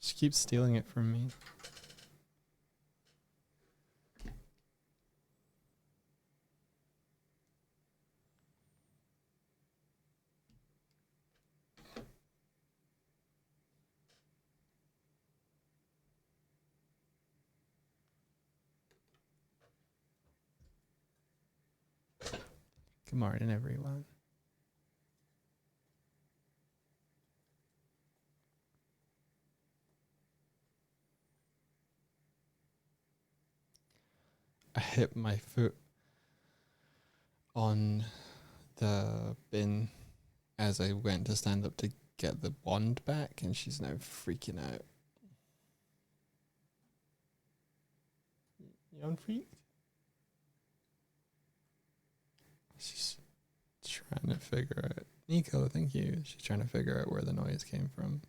She keeps stealing it from me. Good morning, everyone. I hit my foot on the bin as I went to stand up to get the wand back, and she's now freaking out. You on freak? She's trying to figure out. Nico, thank you. She's trying to figure out where the noise came from.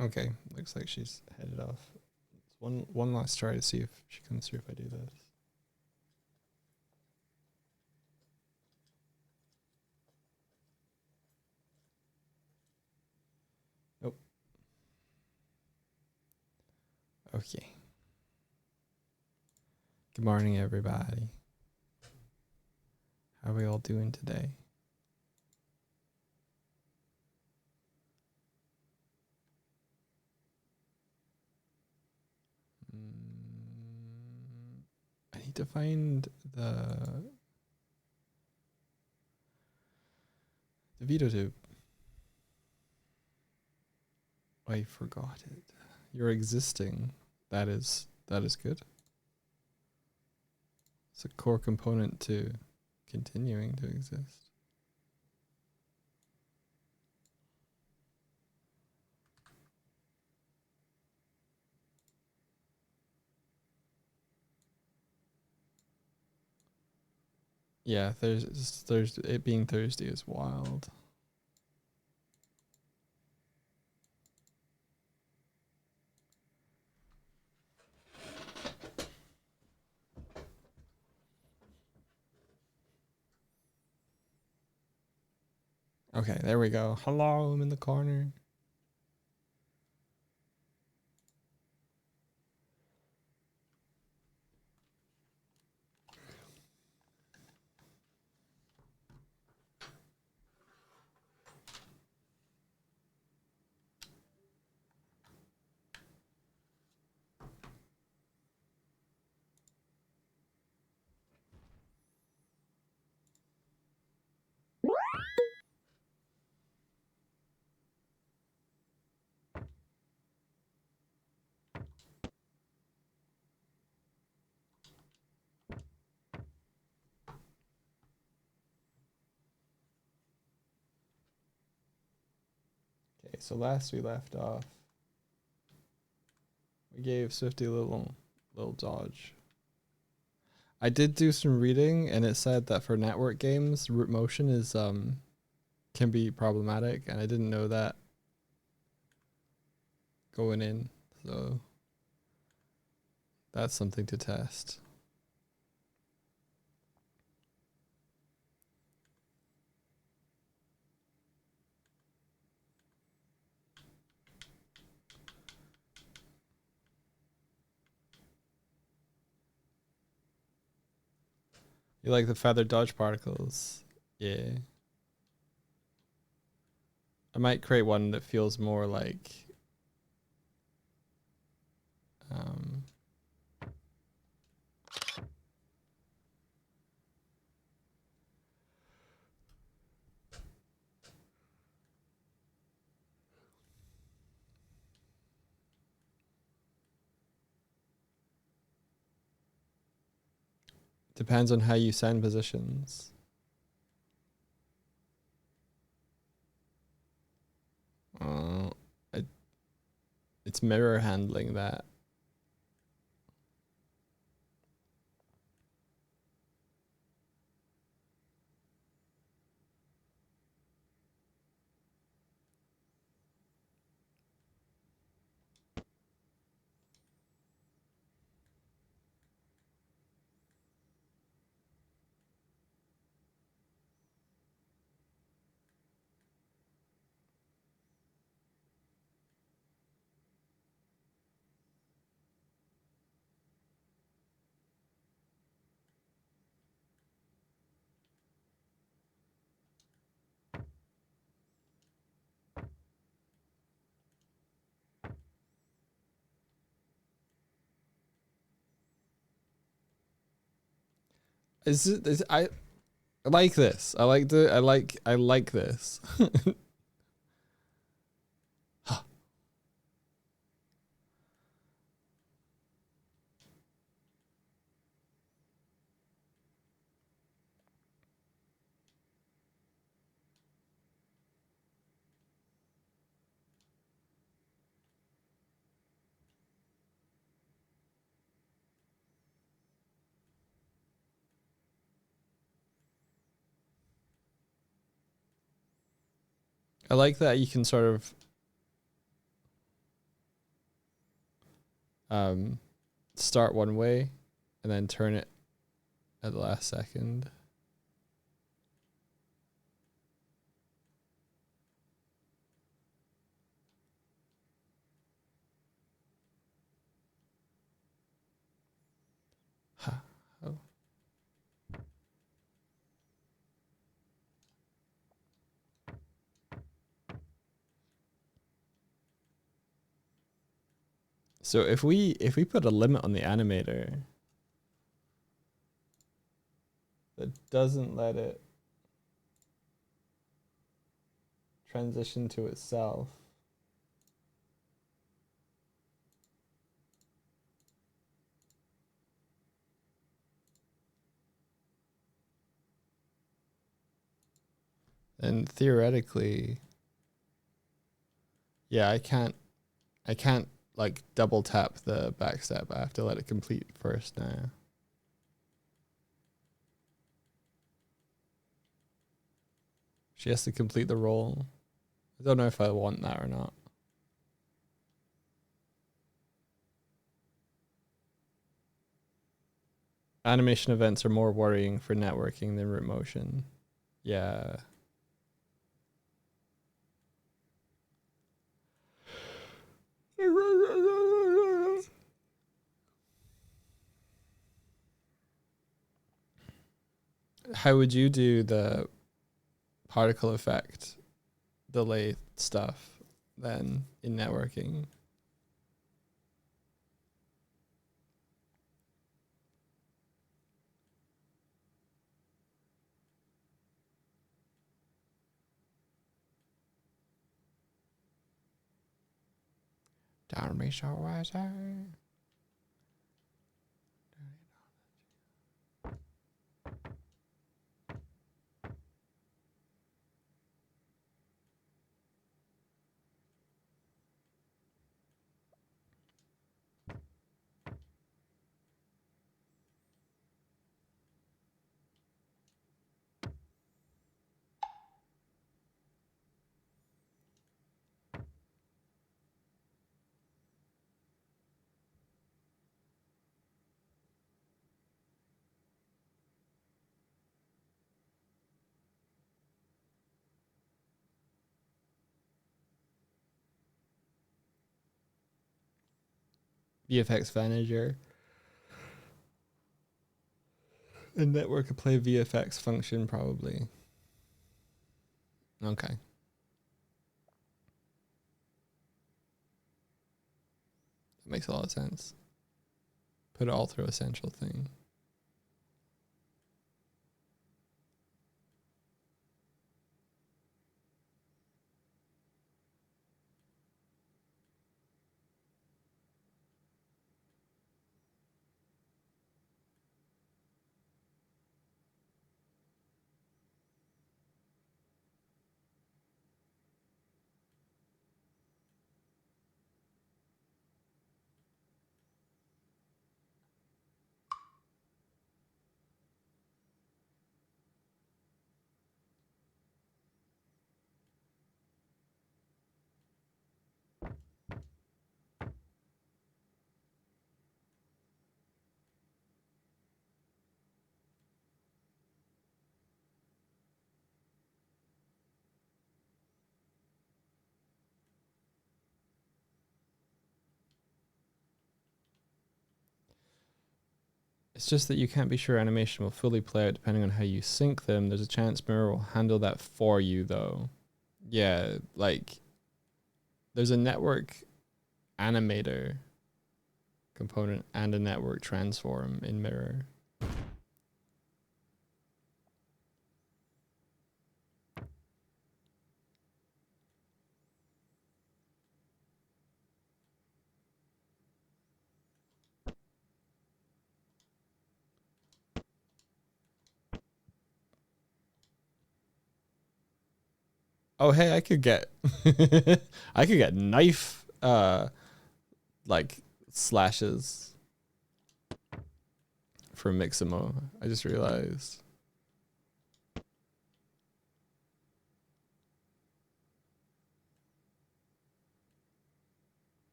Okay, looks like she's headed off. It's one last try to see if she comes through if I do this. Nope. Okay. Good morning, everybody. How are we all doing today? I need to find the veto tube. I forgot it. You're existing. That is good. It's a core component to continuing to exist. Yeah, there's it being Thursday is wild. Okay, there we go. Hello, I'm in the corner. Okay, so last we left off, we gave Swifty a little dodge. I did do some reading, and it said that for network games, root motion is can be problematic, and I didn't know that going in, so that's something to test. You like the feather dodge particles? Yeah. I might create one that feels more like depends on how you send positions. It, it's mirror handling that. I like this. I like this. I like that you can sort of start one way and then turn it at the last second. Oh. So if we put a limit on the animator that doesn't let it transition to itself, then theoretically, yeah, I can't like double tap the back step. I have to let it complete first now. She has to complete the roll. I don't know if I want that or not. Animation events are more worrying for networking than root motion. Yeah. How would you do the particle effect delay stuff then in networking? Don't be so wiser. VFX manager. A network could play VFX function probably. Okay. Makes a lot of sense. Put it all through a central thing. It's just that you can't be sure animation will fully play out depending on how you sync them. There's a chance Mirror will handle that for you, though. Yeah, like there's a network animator component and a network transform in Mirror. Oh, hey, I could get I could get knife like slashes for Mixamo. I just realized.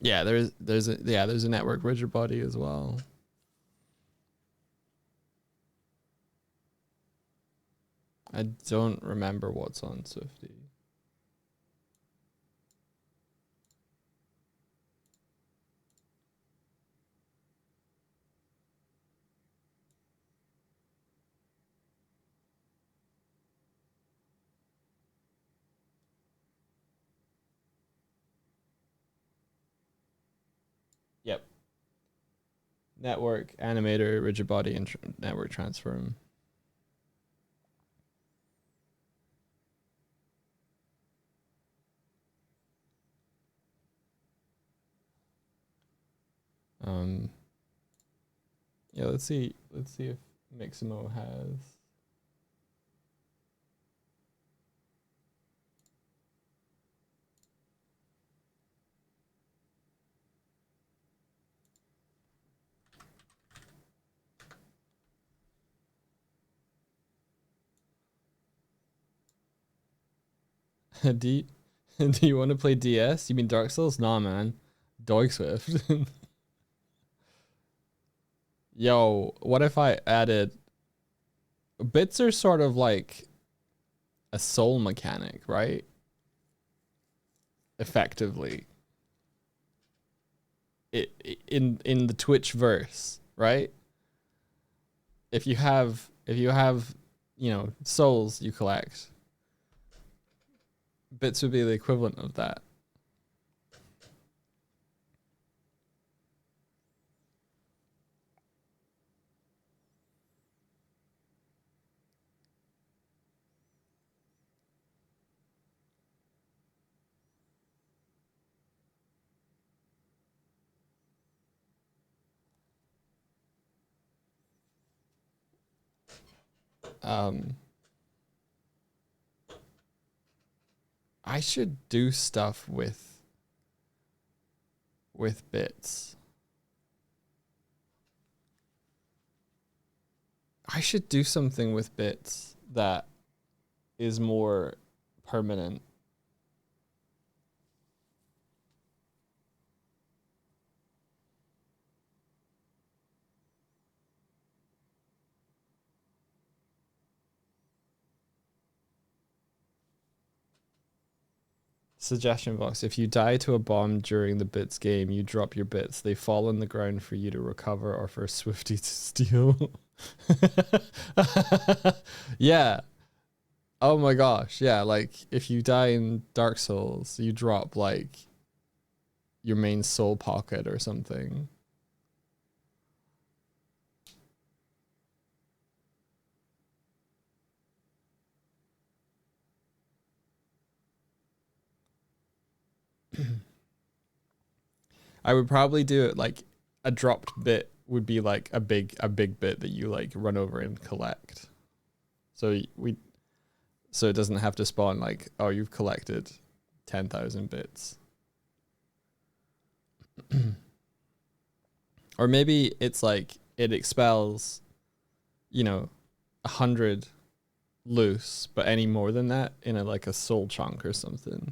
Yeah, there's a network rigid body as well. I don't remember what's on Swifty. Yep. Network, animator, rigid body, and network transform. Yeah, let's see if Mixamo has. do you, do you want to play DS? You mean Dark Souls? Nah, man. Dog Swift. Yo, what if I added bits are sort of like a soul mechanic, right? Effectively. In the Twitch verse, right? If you have souls you collect, bits would be the equivalent of that. I should do stuff with bits. I should do something with bits that is more permanent. Suggestion box. If you die to a bomb during the bits game, you drop your bits. They fall on the ground for you to recover or for Swifty to steal. Yeah. Oh my gosh. Yeah. Like if you die in Dark Souls, you drop like your main soul pocket or something. I would probably do it like a dropped bit would be like a big bit that you like run over and collect. So so it doesn't have to spawn like, oh, you've collected 10,000 bits. Or maybe it's like it expels, 100 loose, but any more than that in like a soul chunk or something.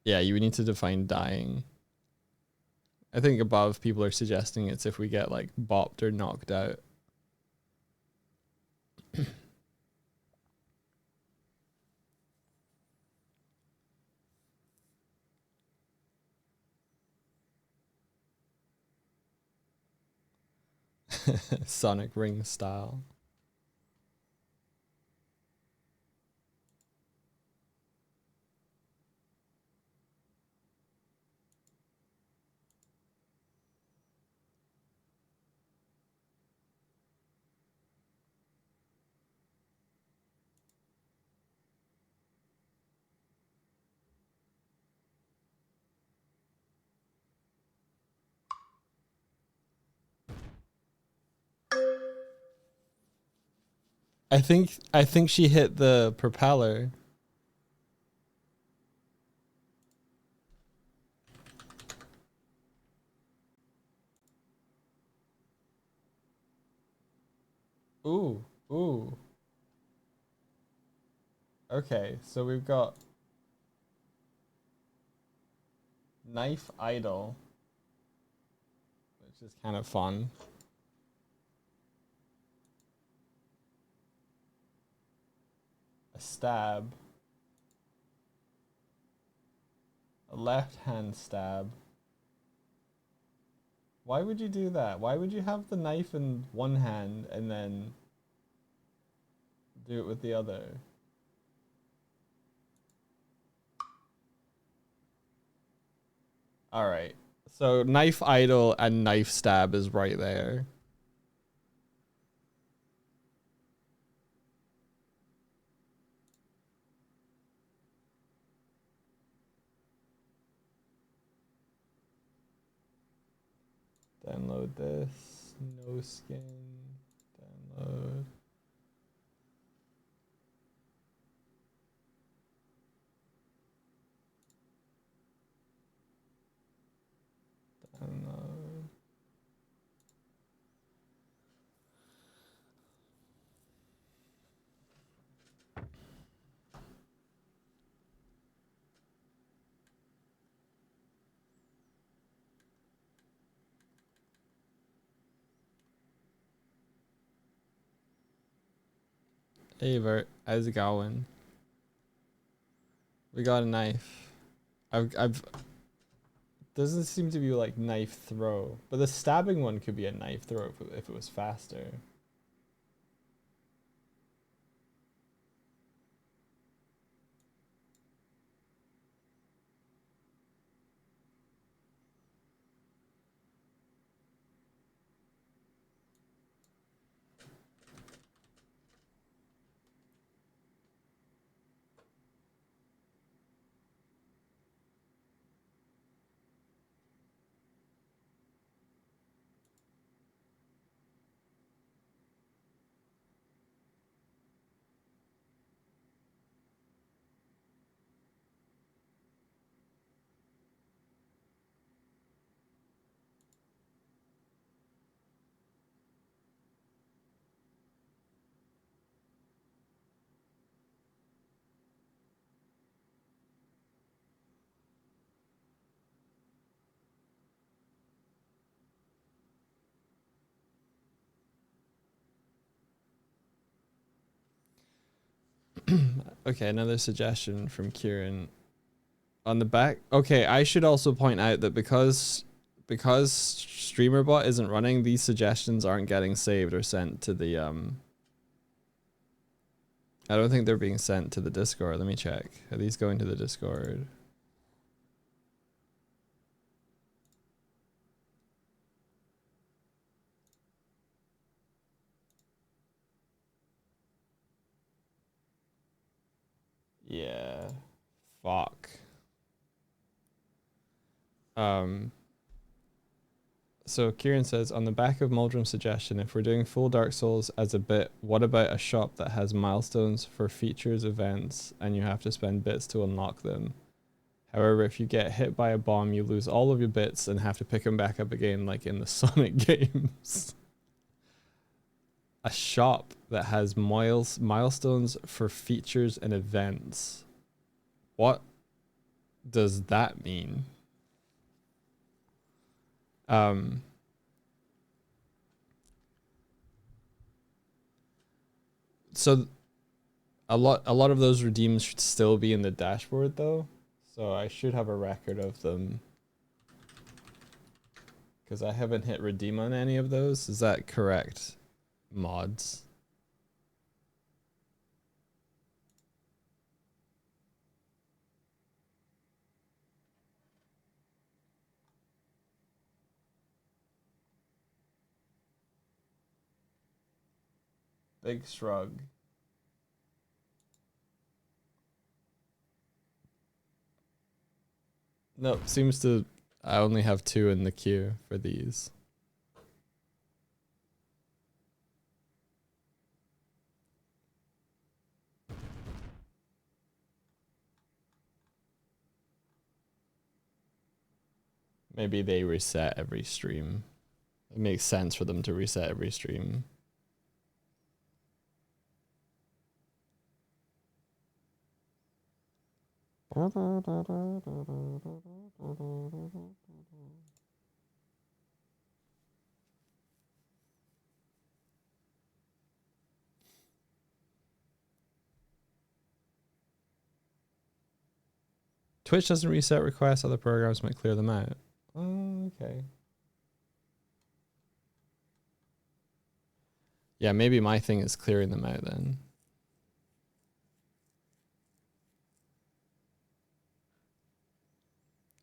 Yeah, you would need to define dying. I think above people are suggesting it's if we get like bopped or knocked out. Sonic Ring style. I think she hit the propeller. Ooh, ooh. Okay, so we've got knife idol, which is kind of fun. A stab. A left hand stab. Why would you do that? Why would you have the knife in one hand and then do it with the other? All right. So knife idol and knife stab is right there. Download this. No skin. Download. Download. Hey Vert, how's it going? We got a knife. I've doesn't seem to be like knife throw, but the stabbing one could be a knife throw if it was faster. Okay, another suggestion from Kieran. On the back, okay, I should also point out that because StreamerBot isn't running, these suggestions aren't getting saved or sent to the I don't think they're being sent to the Discord. Let me check. Are these going to the Discord? Yeah. Fuck. So Kieran says, on the back of Muldrum's suggestion, if we're doing full Dark Souls as a bit, what about a shop that has milestones for features, events, and you have to spend bits to unlock them? However, if you get hit by a bomb, you lose all of your bits and have to pick them back up again, like in the Sonic games. A shop that has milestones for features and events. What does that mean? So a lot of those redeems should still be in the dashboard though. So I should have a record of them. Because I haven't hit redeem on any of those. Is that correct, mods? Big shrug. No, seems to... I only have 2 in the queue for these. Maybe they reset every stream. It makes sense for them to reset every stream. Twitch doesn't reset requests, other programs might clear them out. Oh, okay. Yeah, maybe my thing is clearing them out then.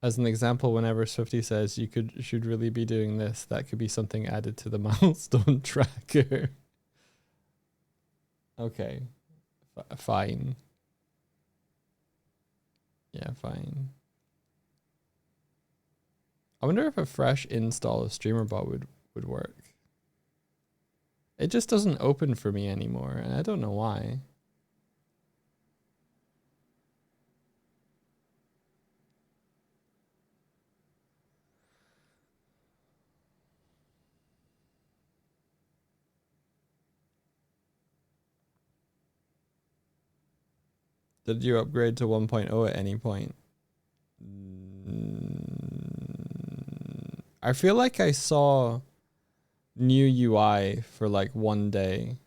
As an example, whenever Swifty says you should really be doing this, that could be something added to the milestone tracker. Okay. Fine. Yeah, fine. I wonder if a fresh install of StreamerBot would work. It just doesn't open for me anymore, and I don't know why. Did you upgrade to 1.0 at any point? I feel like I saw new UI for like one day.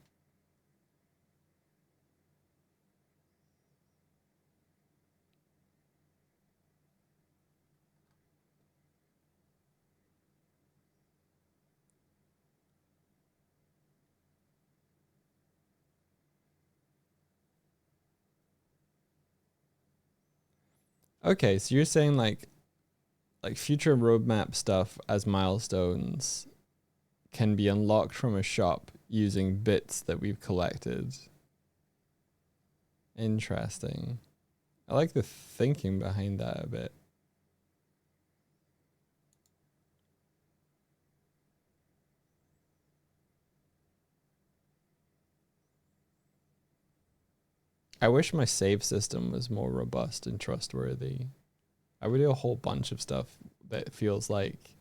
Okay, so you're saying like future roadmap stuff as milestones can be unlocked from a shop using bits that we've collected. Interesting. I like the thinking behind that a bit. I wish my save system was more robust and trustworthy. I would do a whole bunch of stuff that feels like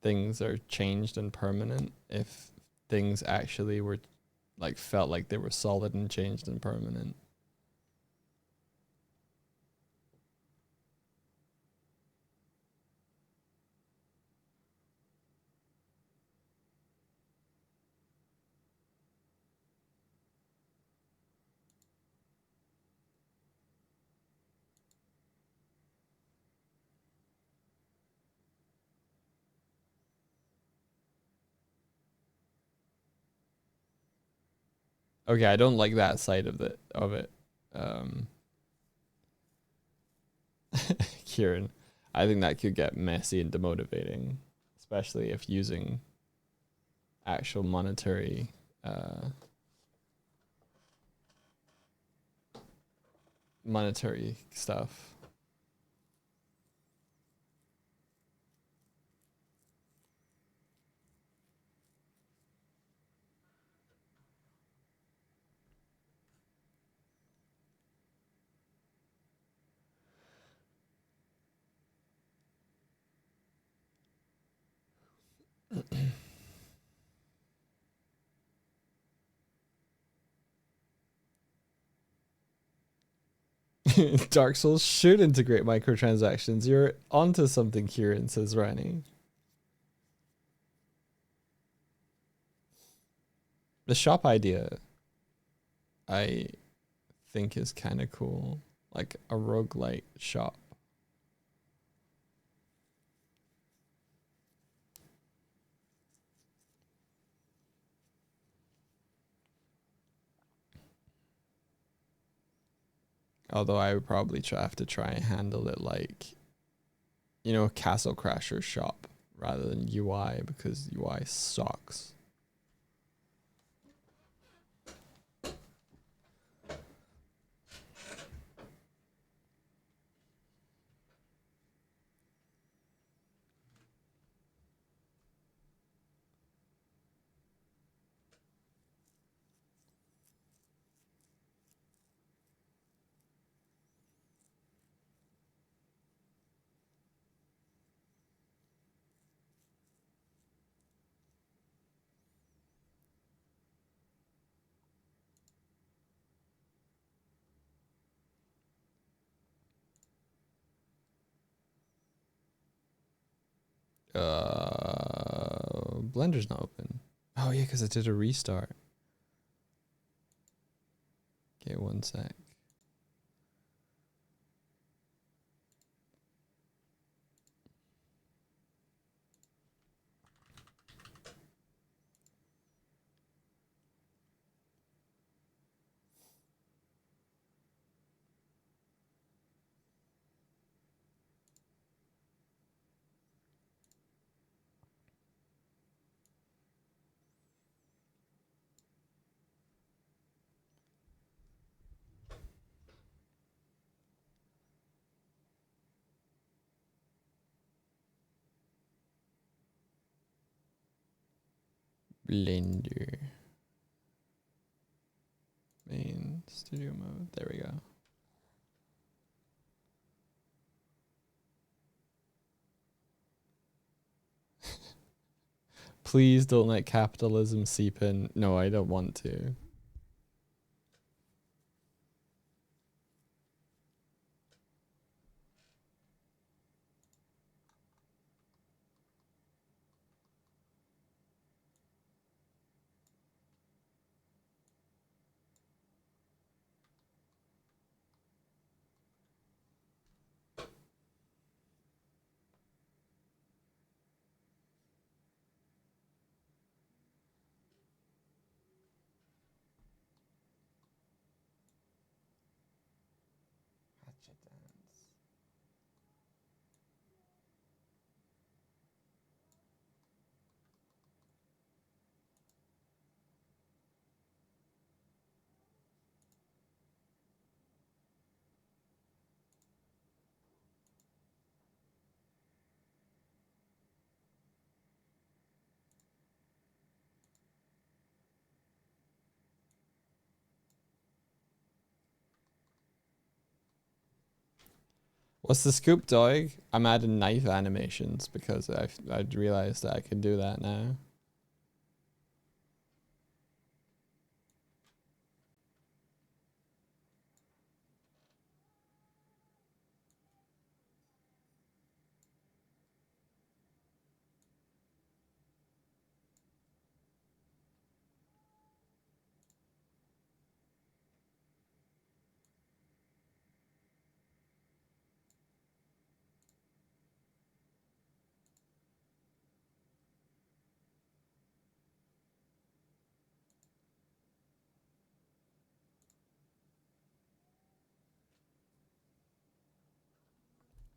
things are changed and permanent if things actually were like felt like they were solid and changed and permanent. Okay, I don't like that side of it. Um, Kieran, I think that could get messy and demotivating, especially if using actual uh, monetary stuff. Dark Souls should integrate microtransactions. You're onto something, Kieran, says Rani. The shop idea, I think, is kind of cool. Like a roguelite shop. Although I would probably have to try and handle it like, a Castle Crasher shop rather than UI, because UI sucks. Blender's not open. Oh yeah, because I did a restart. Okay, one sec. Blender. Main studio mode. There we go. Please don't let capitalism seep in. No, I don't want to. What's the scoop, dog? I'm adding knife animations because I'd realized that I could do that now.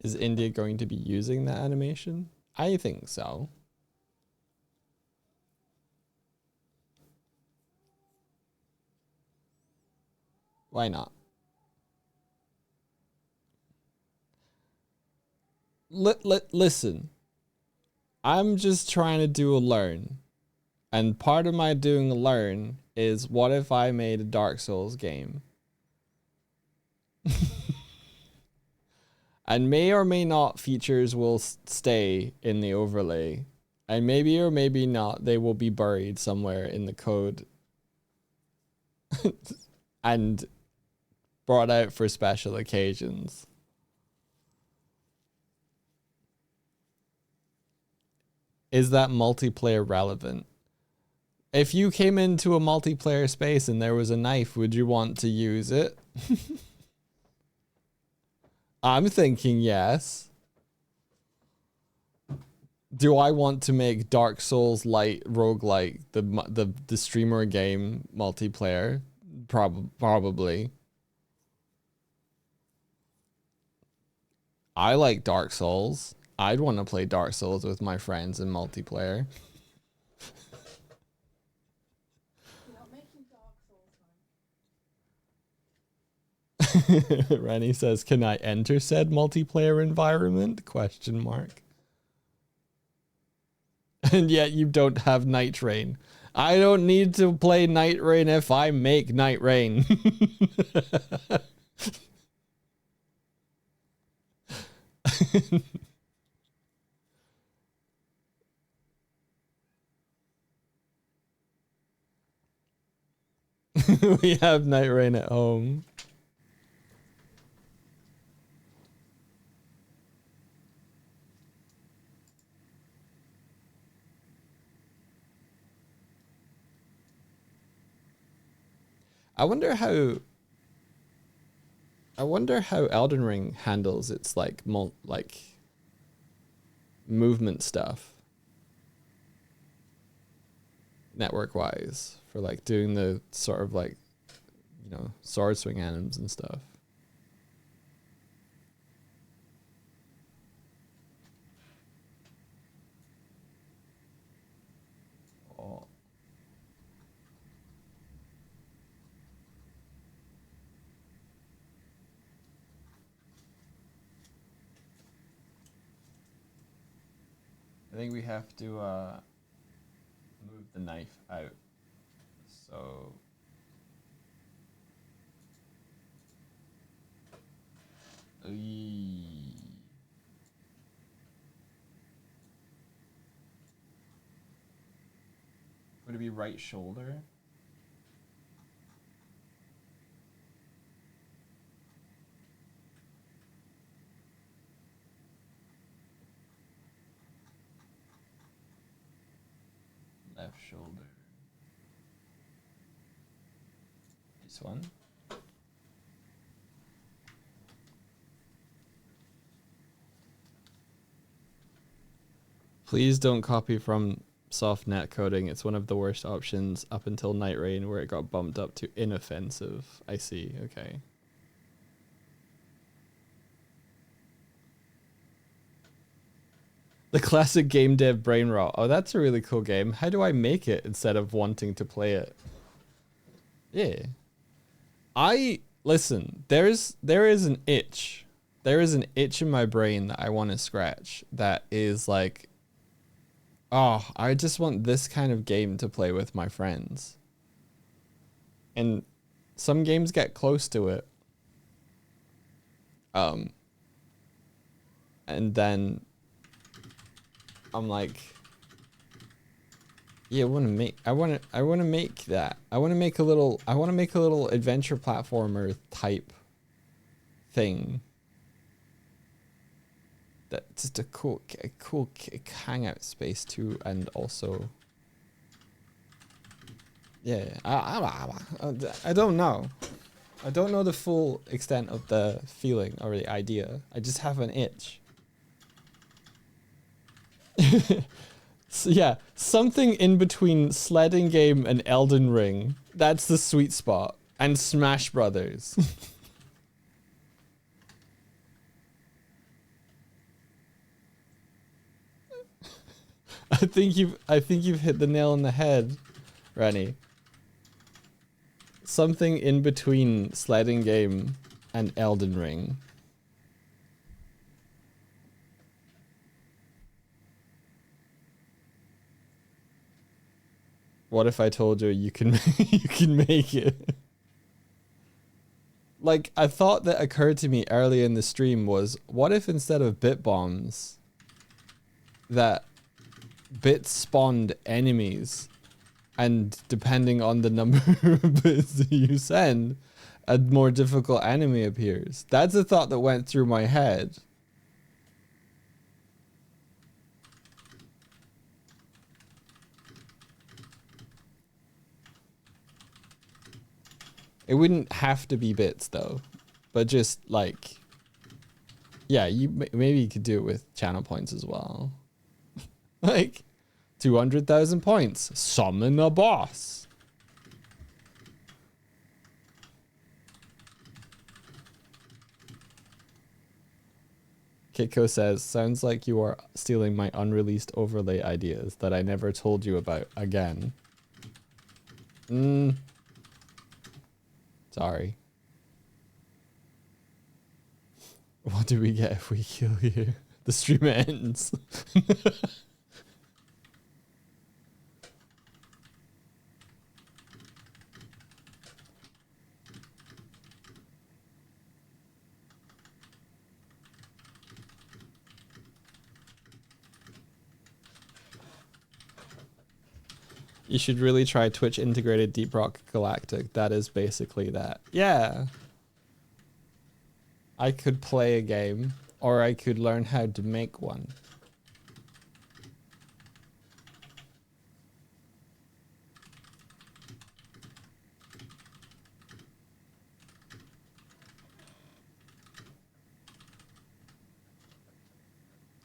Is India going to be using that animation? I think so. Why not? Listen, I'm just trying to do a learn. And part of my doing a learn is, what if I made a Dark Souls game? And may or may not features will stay in the overlay. And maybe or maybe not, they will be buried somewhere in the code. And brought out for special occasions. Is that multiplayer relevant? If you came into a multiplayer space and there was a knife, would you want to use it? I'm thinking yes. Do I want to make Dark Souls light roguelike the streamer game multiplayer? Probably. I like Dark Souls. I'd want to play Dark Souls with my friends in multiplayer. Rennie says, "Can I enter said multiplayer environment?" Question mark. And yet you don't have Night Rain. I don't need to play Night Rain if I make Night Rain. We have Night Rain at home. I wonder how Elden Ring handles its like movement stuff network wise for like doing the sort of like, you know, sword swing anims and stuff. Oh. I think we have to move the knife out. So would it be right shoulder? Left shoulder. This one. Please don't copy from soft net coding. It's one of the worst options up until Night Rain, where it got bumped up to inoffensive. I see. Okay. The classic game dev brain rot. Oh, that's a really cool game. How do I make it instead of wanting to play it? Yeah. Listen, there is an itch. There is an itch in my brain that I want to scratch that is like, oh, I just want this kind of game to play with my friends. And some games get close to it. And then I'm like, yeah, I want to make that. I want to make a little adventure platformer type thing. That's just a cool hangout space too, and also, yeah, I don't know. I don't know the full extent of the feeling or the idea. I just have an itch. So yeah, something in between sledding game and Elden Ring. That's the sweet spot. And Smash Brothers. I think you've hit the nail on the head, Rennie. Something in between sledding game and Elden Ring. What if I told you you can you can make it? Like, a thought that occurred to me early in the stream was, what if instead of bit bombs, that bits spawned enemies, and depending on the number of bits that you send, a more difficult enemy appears. That's a thought that went through my head. It wouldn't have to be bits though, but just like, yeah, maybe you could do it with channel points as well. Like 200,000 points, summon a boss. Kitko says, sounds like you are stealing my unreleased overlay ideas that I never told you about again. Sorry. What do we get if we kill you? The stream ends. You should really try Twitch integrated Deep Rock Galactic. That is basically that. Yeah. I could play a game, or I could learn how to make one.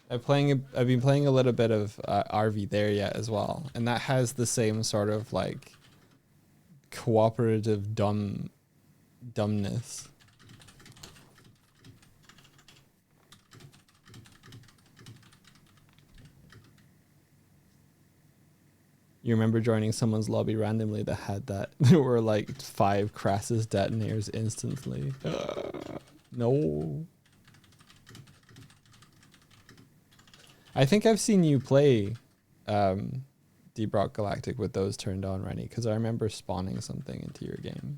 I've been playing a little bit of RV there yet as well, and that has the same sort of like cooperative dumbness. You remember joining someone's lobby randomly that had that? There were like 5 Crassus detonators instantly. No. I think I've seen you play Deep Rock Galactic with those turned on, Rennie, because I remember spawning something into your game.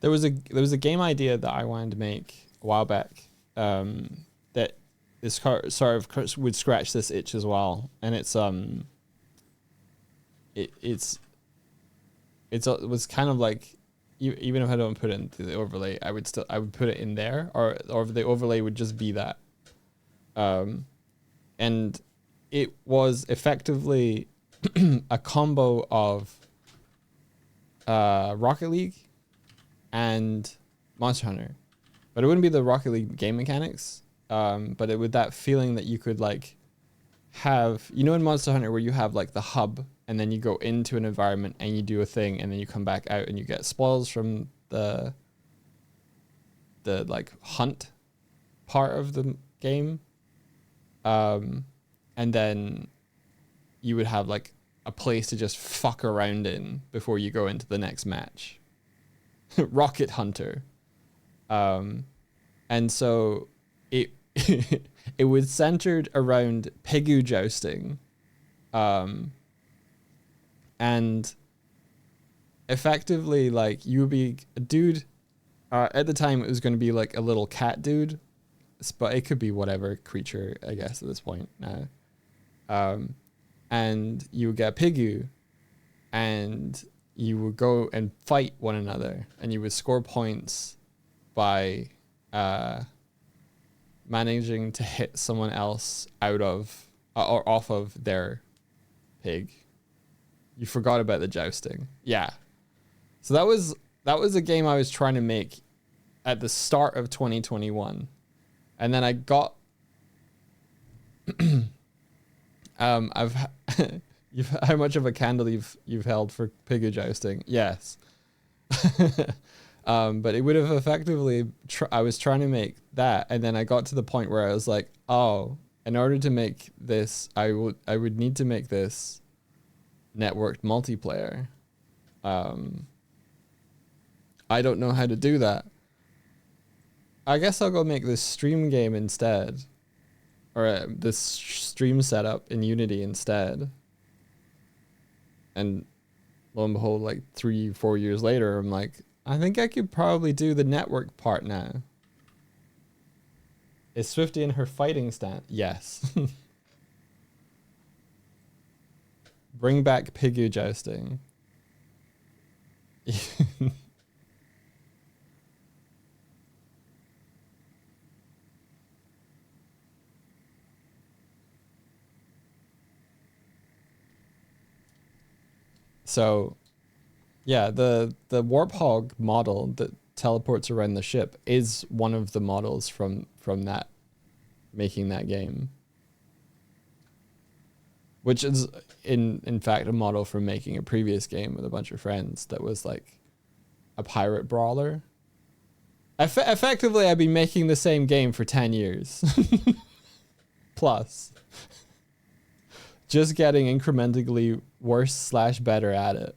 there was a game idea that I wanted to make a while back, that is sort of would scratch this itch as well, and it was kind of like, even if I don't put it into the overlay, I would put it in there, or the overlay would just be that, and it was effectively a combo of Rocket League and Monster Hunter, but it wouldn't be the Rocket League game mechanics, but it would that feeling that you could like have, in Monster Hunter where you have like the hub and then you go into an environment and you do a thing and then you come back out and you get spoils from the like hunt part of the game, and then you would have like a place to just fuck around in before you go into the next match. Rocket Hunter. And so it it was centered around Pegu jousting, and effectively like you would be a dude, at the time it was going to be like a little cat dude, but it could be whatever creature I guess at this point now, and you would get Pegu and you would go and fight one another and you would score points by managing to hit someone else out of or off of their pig. You forgot about the jousting. Yeah. So that was a game I was trying to make at the start of 2021. And then I got how much of a candle you've held for pig jousting? Yes. But it would have effectively, I was trying to make that, and then I got to the point where I was like, oh, in order to make this, I would need to make this networked multiplayer. I don't know how to do that. I guess I'll go make this stream game instead, or this stream setup in Unity instead. And lo and behold, like 3-4 years later, I'm like, I think I could probably do the network part now. Is Swifty in her fighting stance? Yes. Bring back Piggy jousting. So, yeah, the Warthog model that teleports around the ship is one of the models from that, making that game. Which is, in fact, a model from making a previous game with a bunch of friends that was like a pirate brawler. Effectively, I've been making the same game for 10 years. Plus. Just getting incrementally worse / better at it.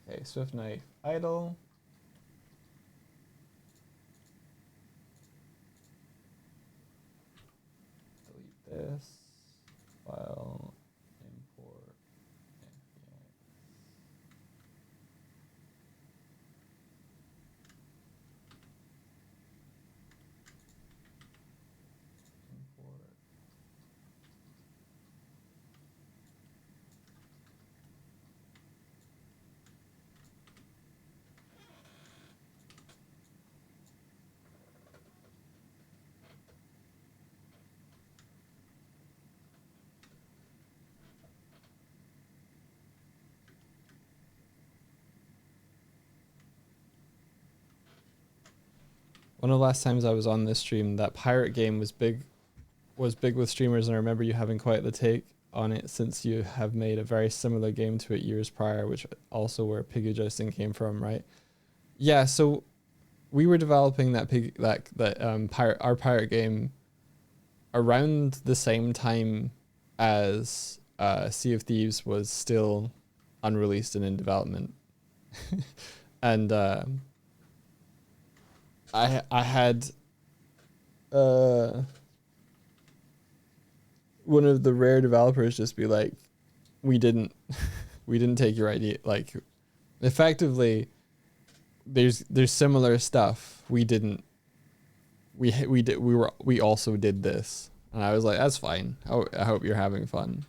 Okay, Swift Knight idle. Delete this file, import npx. Import. One of the last times I was on this stream, that pirate game was big with streamers, and I remember you having quite the take on it since you have made a very similar game to it years prior, which also where Piggy Jousting came from, right? Yeah, so we were developing our pirate game around the same time as Sea of Thieves was still unreleased and in development. And I had one of the rare developers just be like, we didn't take your idea. Like, effectively, there's similar stuff. We also did this, and I was like, that's fine. I hope you're having fun.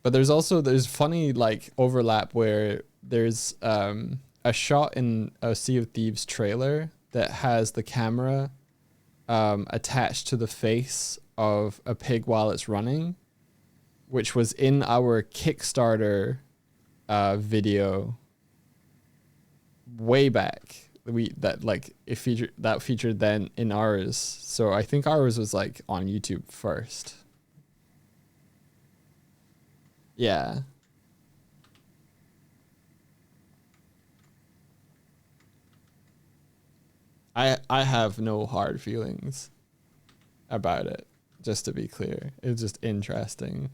But there's funny like overlap where there's a shot in a Sea of Thieves trailer that has the camera attached to the face of a pig while it's running, which was in our Kickstarter video way back. It featured then in ours. So I think ours was like on YouTube first. Yeah. I have no hard feelings about it, just to be clear. It's just interesting.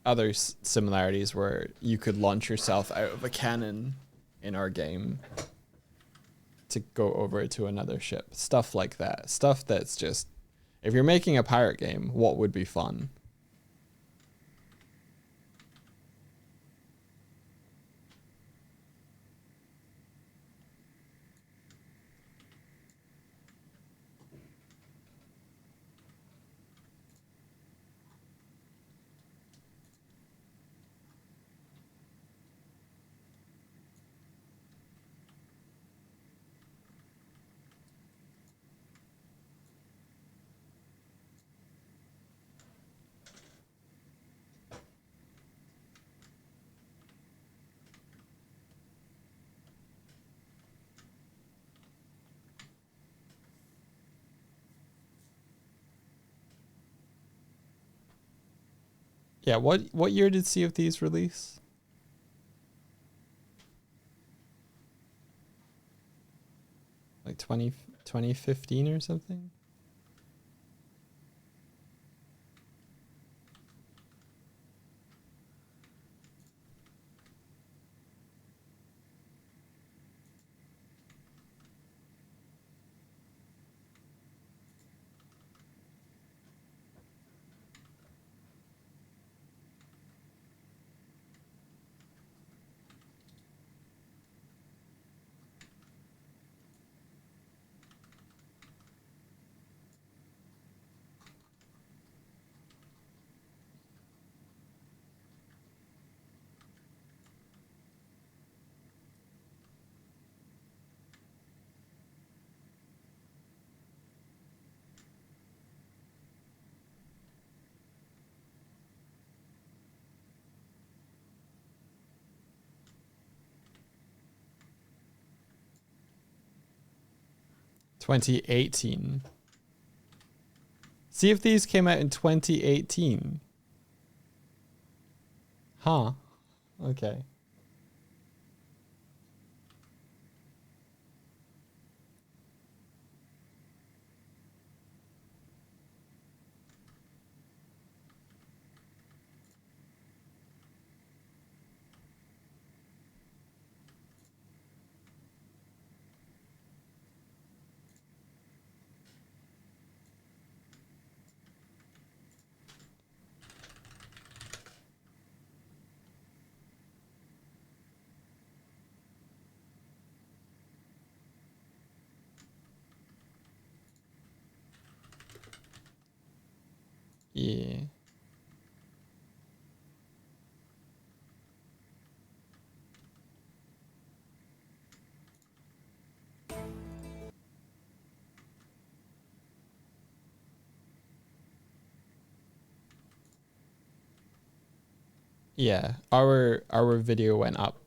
Other similarities where you could launch yourself out of a cannon in our game to go over to another ship. Stuff like that. Stuff that's just, if you're making a pirate game, what would be fun? Yeah, what year did Sea of Thieves release? Like 2015 or something? $2018. Sea of Thieves came out in 2018. Huh. Okay. Yeah, our video went up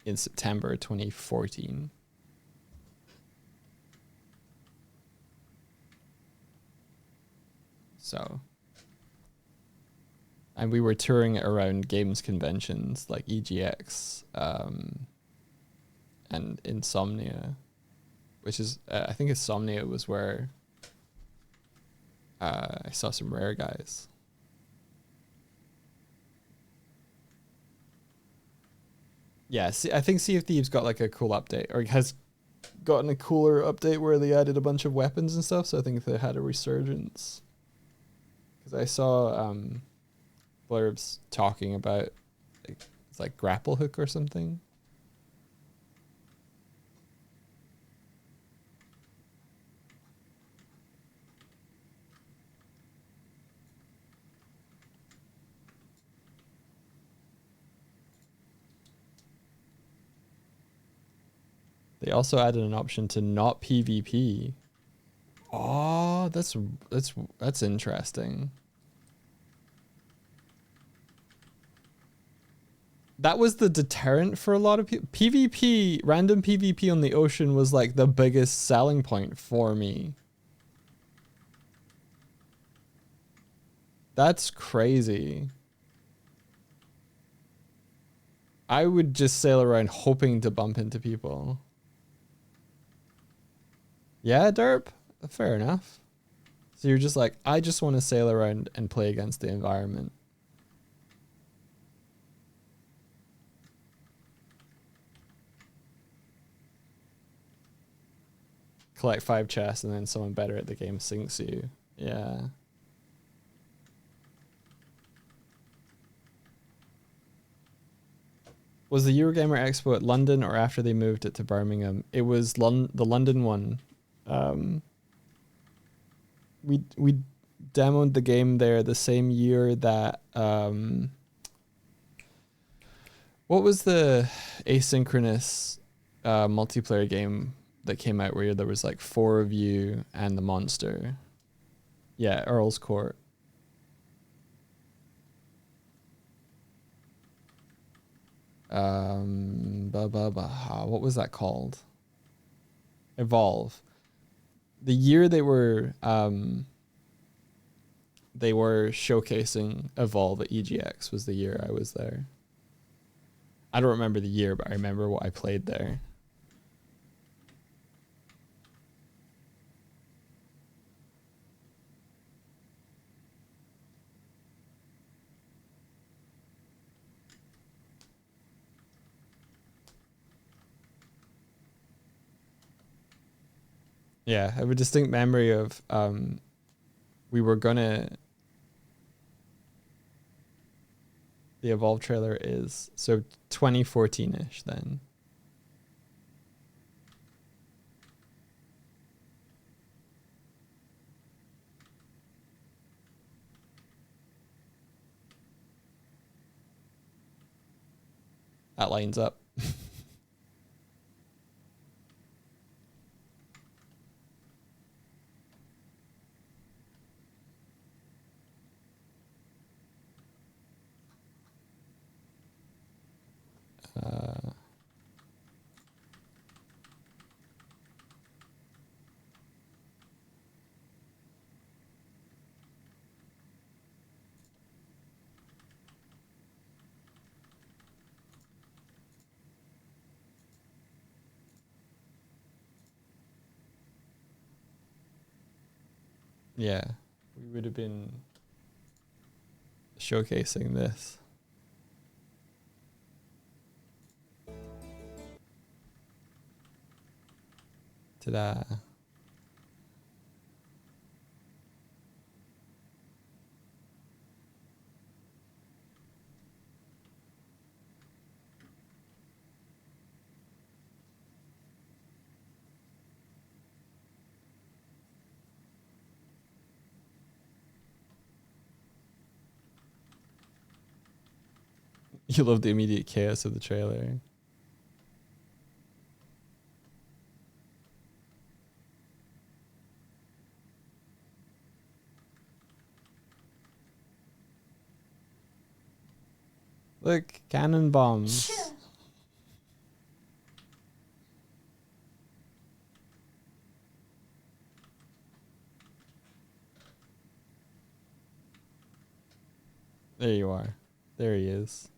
in September 2014. So, and we were touring it around games conventions like EGX, and Insomnia, which is I think Insomnia was where I saw some rare guys. Yeah, see, I think Sea of Thieves got like a cool update, or has gotten a cooler update where they added a bunch of weapons and stuff. So I think they had a resurgence. Because I saw blurbs talking about it's like grapple hook or something. They also added an option to not PvP. Oh, that's interesting. That was the deterrent for a lot of people. PvP, random PvP on the ocean was like the biggest selling point for me. That's crazy. I would just sail around hoping to bump into people. Yeah, derp. Fair enough. So you're just like, I just want to sail around and play against the environment. Collect 5 chests and then someone better at the game sinks you. Yeah. Was the Eurogamer Expo at London or after they moved it to Birmingham? It was the London one. We demoed the game there the same year that what was the asynchronous multiplayer game that came out where there was like 4 of you and the monster? Yeah, Earl's Court. What was that called? Evolve. The year they were showcasing Evolve at EGX was the year I was there. I don't remember the year, but I remember what I played there. Yeah, I have a distinct memory of we were gonna. The Evolve trailer is so 2014-ish then. That lines up. Yeah, we would have been showcasing this. Ta-da. You love the immediate chaos of the trailer. Look, cannon bombs. There you are. There he is.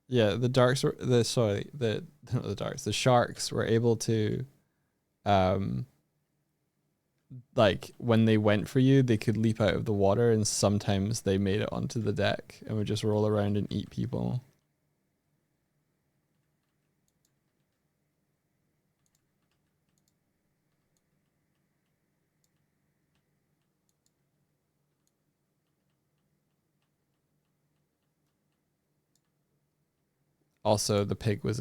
Yeah, the darks were the sharks were able to like when they went for you, they could leap out of the water, and sometimes they made it onto the deck and would just roll around and eat people. Also, the pig was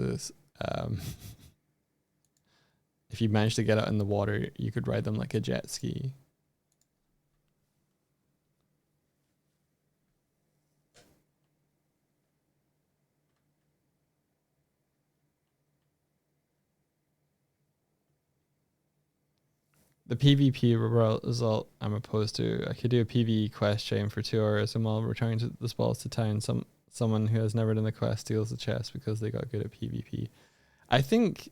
if you managed to get out in the water, you could ride them like a jet ski. The PvP result I'm opposed to. I could do a PvE quest chain for 2 hours, and while returning to the spoils to town, someone who has never done the quest steals the chest because they got good at PvP. I think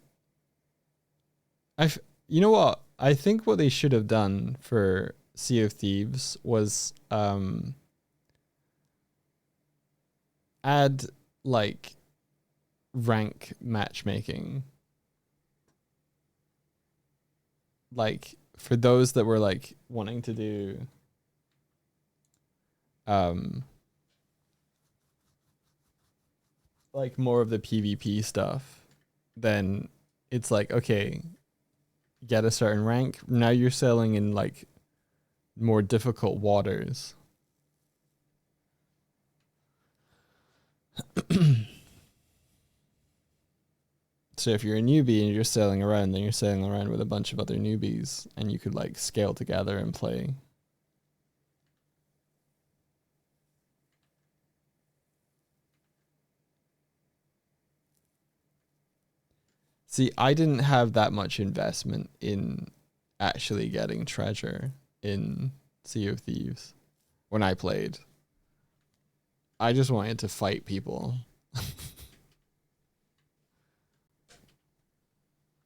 you know what? I think what they should have done for Sea of Thieves was add like rank matchmaking. Like for those that were like wanting to do like more of the PvP stuff, then it's like, okay, get a certain rank. Now you're sailing in like more difficult waters. So if you're a newbie and you're sailing around, then you're sailing around with a bunch of other newbies, and you could like scale together and play. See, I didn't have that much investment in actually getting treasure in Sea of Thieves when I played. I just wanted to fight people.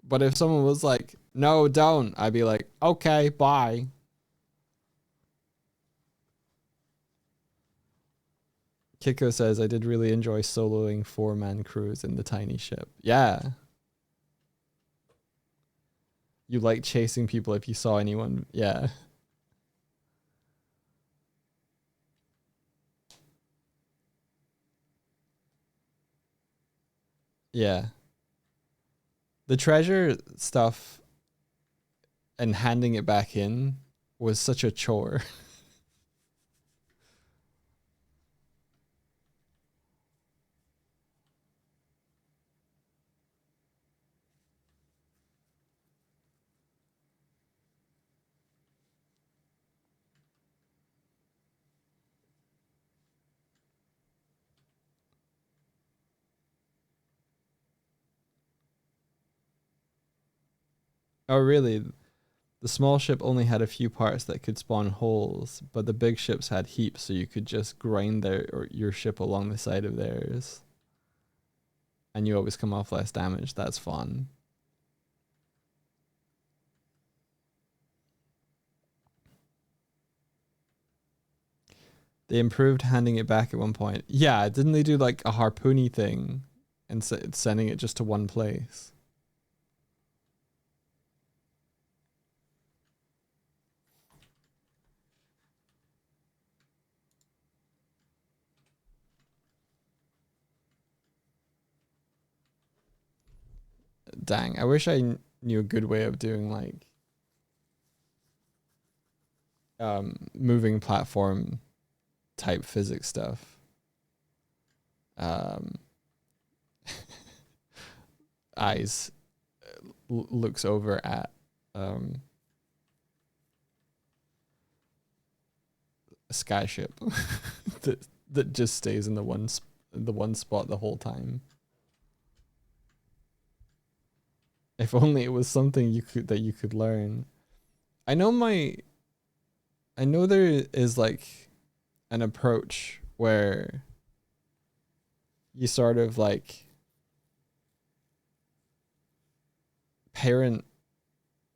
But if someone was like, no, don't, I'd be like, okay, bye. Kiko says, I did really enjoy soloing 4-man crews in the tiny ship. Yeah. You like chasing people if you saw anyone. Yeah. Yeah. The treasure stuff and handing it back in was such a chore. Oh, really? The small ship only had a few parts that could spawn holes, but the big ships had heaps, so you could just grind your ship along the side of theirs. And you always come off less damage. That's fun. They improved handing it back at one point. Yeah, didn't they do like a harpoony thing and sending it just to one place? Dang, I wish I knew a good way of doing like moving platform type physics stuff. Eyes looks over at a skyship that just stays in the one spot the whole time. If only it was something you could learn. I know my I know there is like an approach where you sort of like parent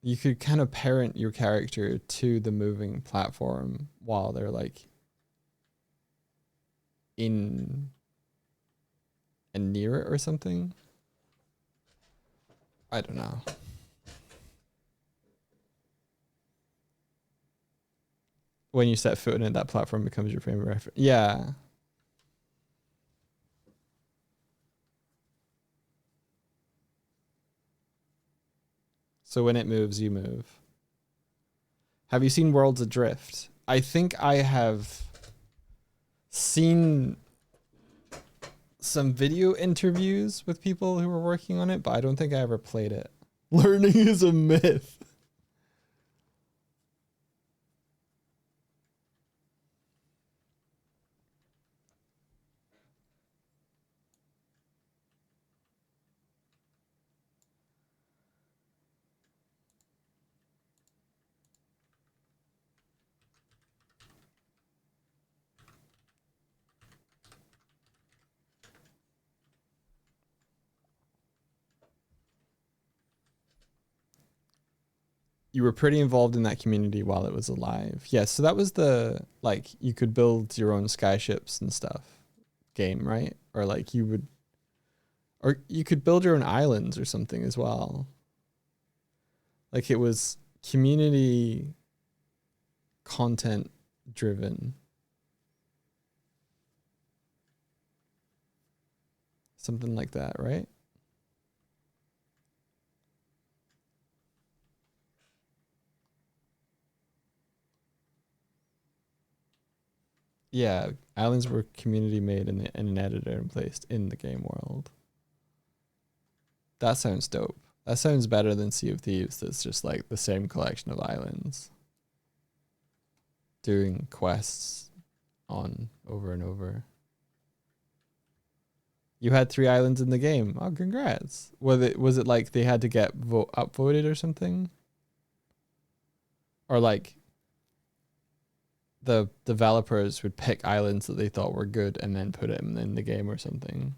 you could kind of parent your character to the moving platform while they're like in and near it or something. I don't know. When you set foot in it, that platform becomes your frame of reference. Yeah. So when it moves, you move. Have you seen Worlds Adrift? I think I have seen some video interviews with people who were working on it, but I don't think I ever played it. Learning is a myth. You were pretty involved in that community while it was alive. Yeah, so that was the like you could build your own skyships and stuff game, right? Or like you would or you could build your own islands or something as well. Like it was community content driven. Something like that, right? Yeah, islands were community made and an editor and placed in the game world. That sounds dope. That sounds better than Sea of Thieves. That's just like the same collection of islands doing quests on over and over. You had 3 islands in the game. Oh, congrats. Was it like they had to get upvoted or something? Or like the developers would pick islands that they thought were good and then put them in the game or something?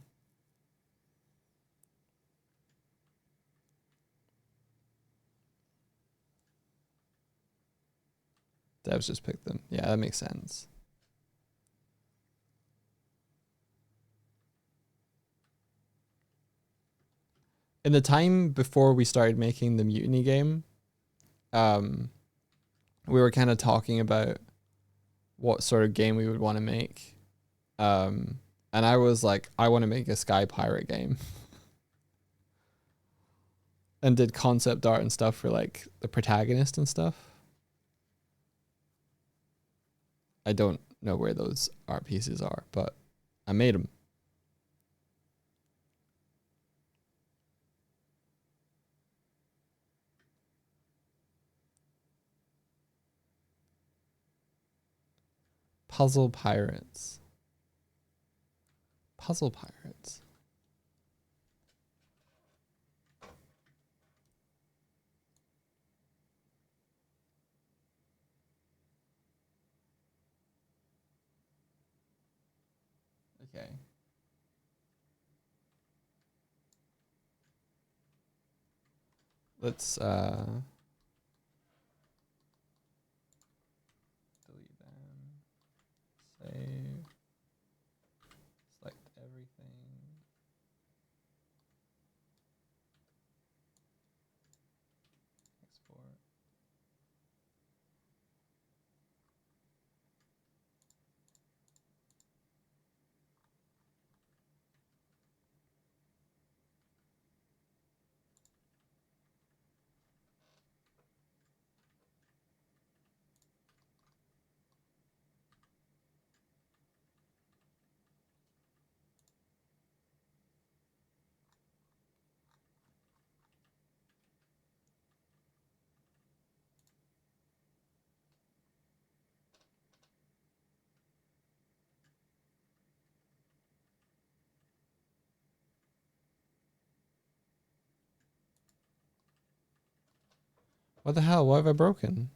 Devs just picked them. Yeah, that makes sense. In the time before we started making the Mutiny game, um, we were kind of talking about what sort of game we would want to make. And I was like, I want to make a Sky Pirate game. And did concept art and stuff for like the protagonist and stuff. I don't know where those art pieces are, but I made them. Puzzle Pirates. Puzzle Pirates. Okay. Let's delete them. Save. Select everything. Export. What the hell? What have I broken?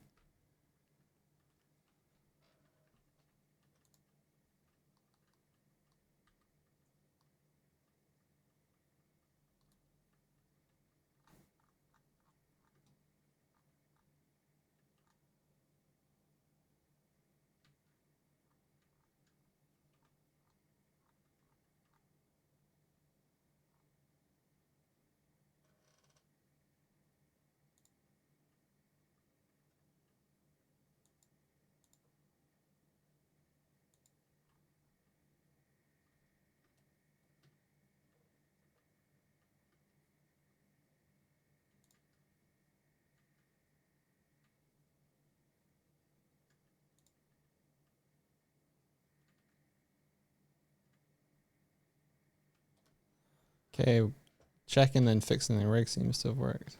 Okay, checking and fixing the rig seems to have worked.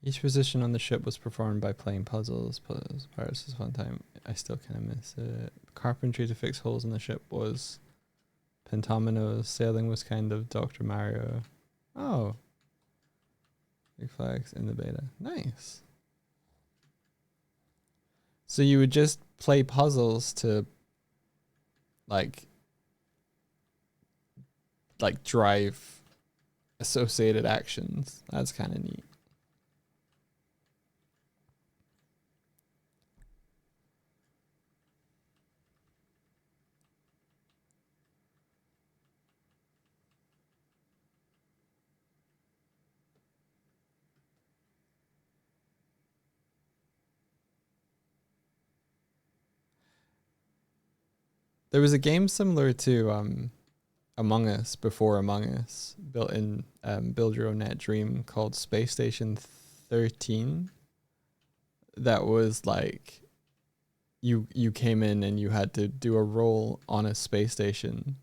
Each position on the ship was performed by playing puzzles. Pirates is fun time. I still kind of miss it. Carpentry to fix holes in the ship was Pentomino's. Sailing was kind of Dr. Mario. Oh. Big flags in the beta. Nice. So you would just play puzzles to like drive associated actions. That's kind of neat. There was a game similar to Among Us before Among Us, built in Build Your Own Net Dream, called Space Station 13. That was like you came in and you had to do a role on a space station.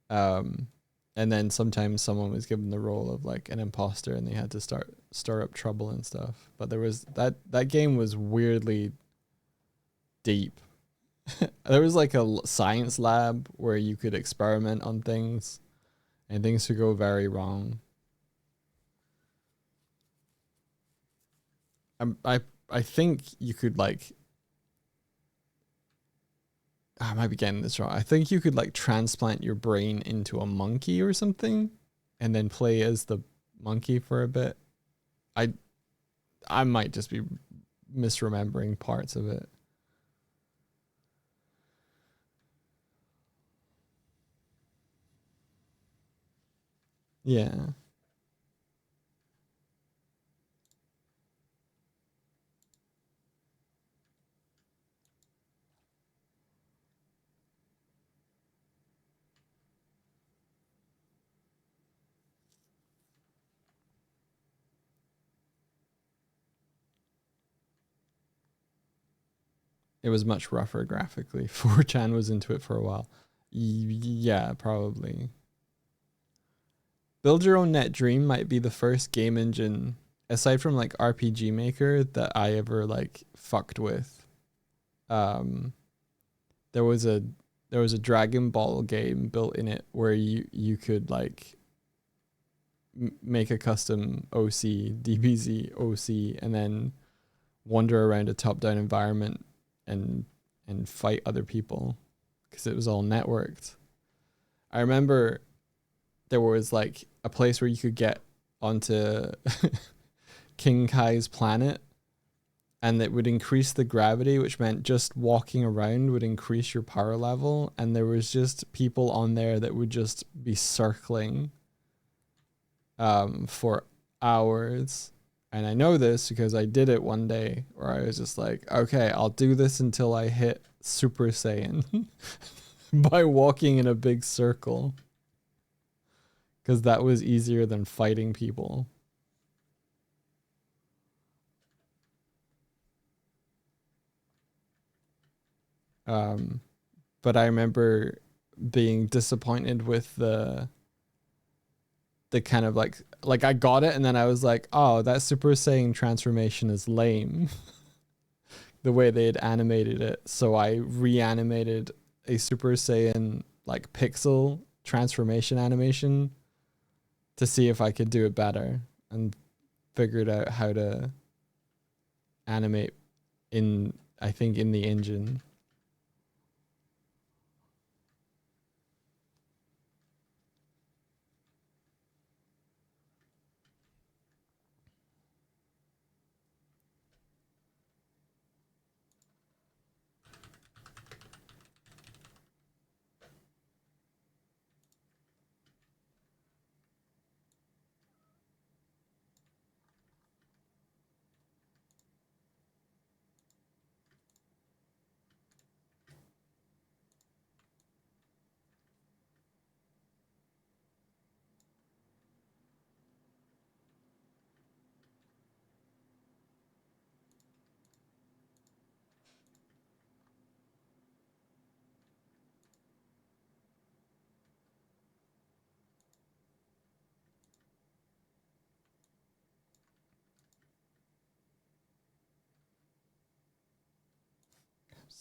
And then sometimes someone was given the role of like an imposter and they had to stir up trouble and stuff. But there was that game was weirdly deep. There was like a science lab where you could experiment on things and things could go very wrong. I think you could like, I might be getting this wrong. I think you could like transplant your brain into a monkey or something and then play as the monkey for a bit. I might just be misremembering parts of it. Yeah. It was much rougher graphically. 4chan was into it for a while. Yeah, probably. Build Your Own Net Dream might be the first game engine, aside from like RPG Maker, that I ever like fucked with. There was a Dragon Ball game built in it where you could like make a custom OC, DBZ OC, and then wander around a top-down environment and fight other people because it was all networked. I remember there was like a place where you could get onto King Kai's planet and it would increase the gravity, which meant just walking around would increase your power level. And there was just people on there that would just be circling for hours. And I know this because I did it one day where I was just like, okay, I'll do this until I hit Super Saiyan by walking in a big circle. Because that was easier than fighting people. But I remember being disappointed with the kind of like I got it and then I was like, oh, that Super Saiyan transformation is lame. The way they had animated it. So I reanimated a Super Saiyan like pixel transformation animation to see if I could do it better. and figured out how to animate in, I think, in the engine.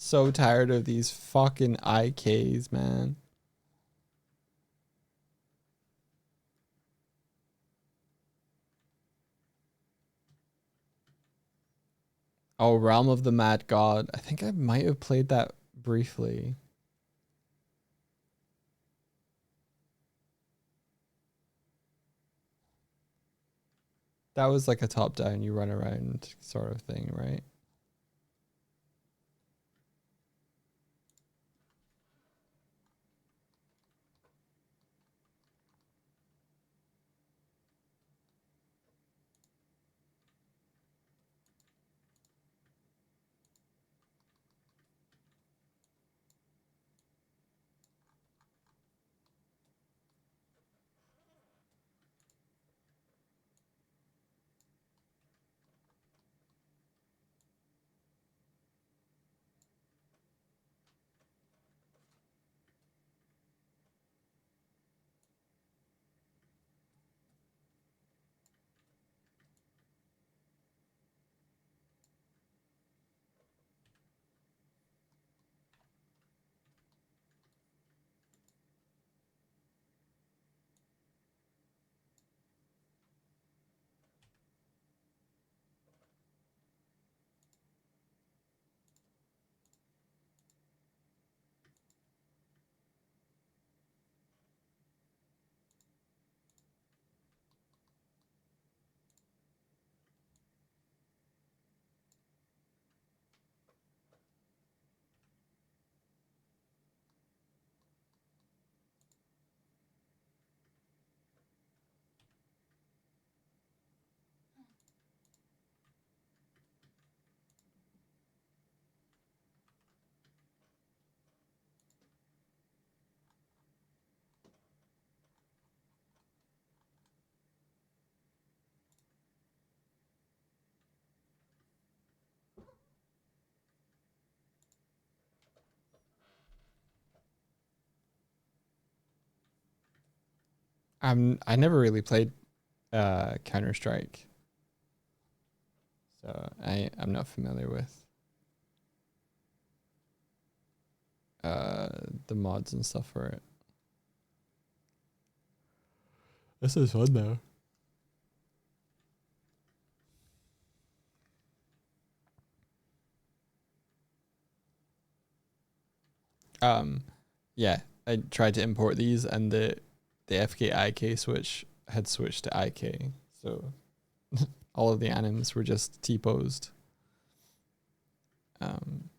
So tired of these fucking IKs, man. Oh, Realm of the Mad God. I think I might have played that briefly. That was like a top down, you run around sort of thing, right? I never really played Counter Strike, so I'm not familiar with the mods and stuff for it. This is fun though. Yeah, I tried to import these, and the FK IK switch had switched to IK, so all of the anims were just T-posed. Um,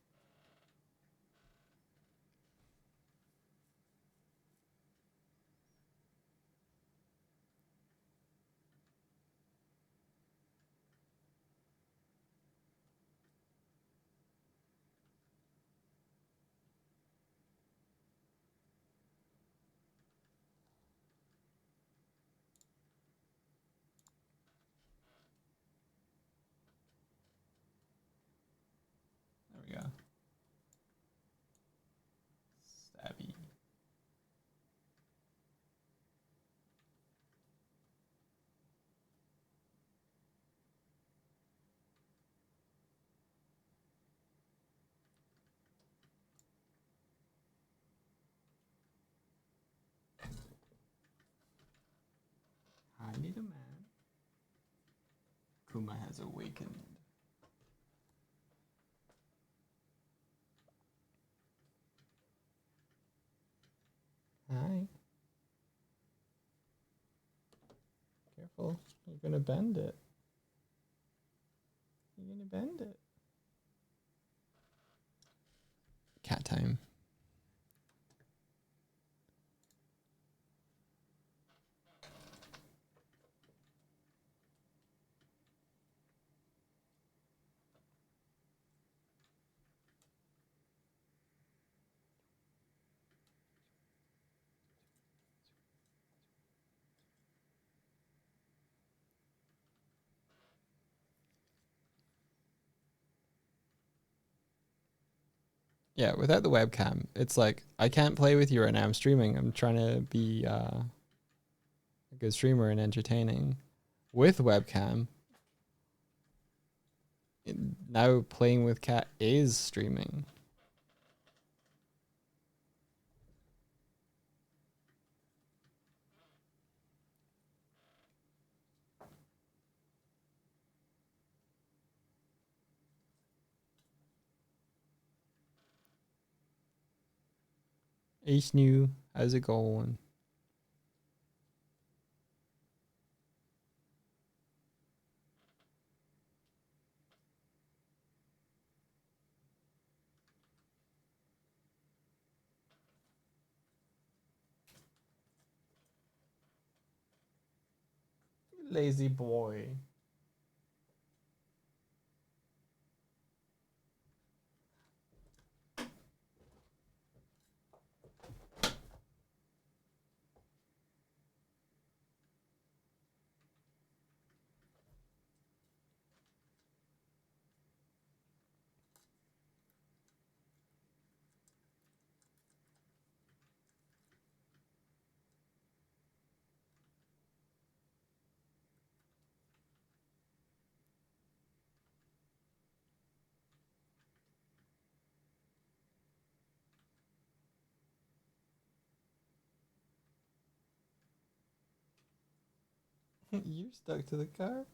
there we go. Uma has awakened. Hi. Careful. You're gonna bend it. You're gonna bend it. Cat time. Yeah, without the webcam, it's like I can't play with you right now. I'm streaming. I'm trying to be a good streamer and entertaining. With webcam, now playing with cat is streaming. H new, how's it going? Lazy boy. You're stuck to the carpet.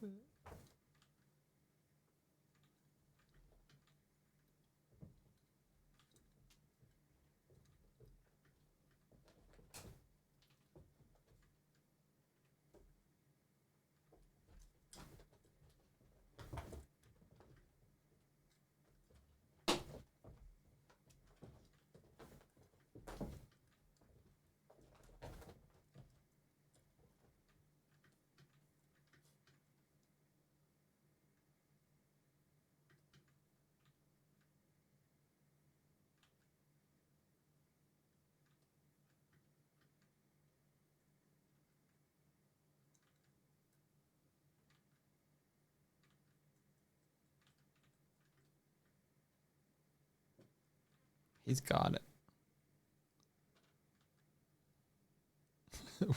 He's got it.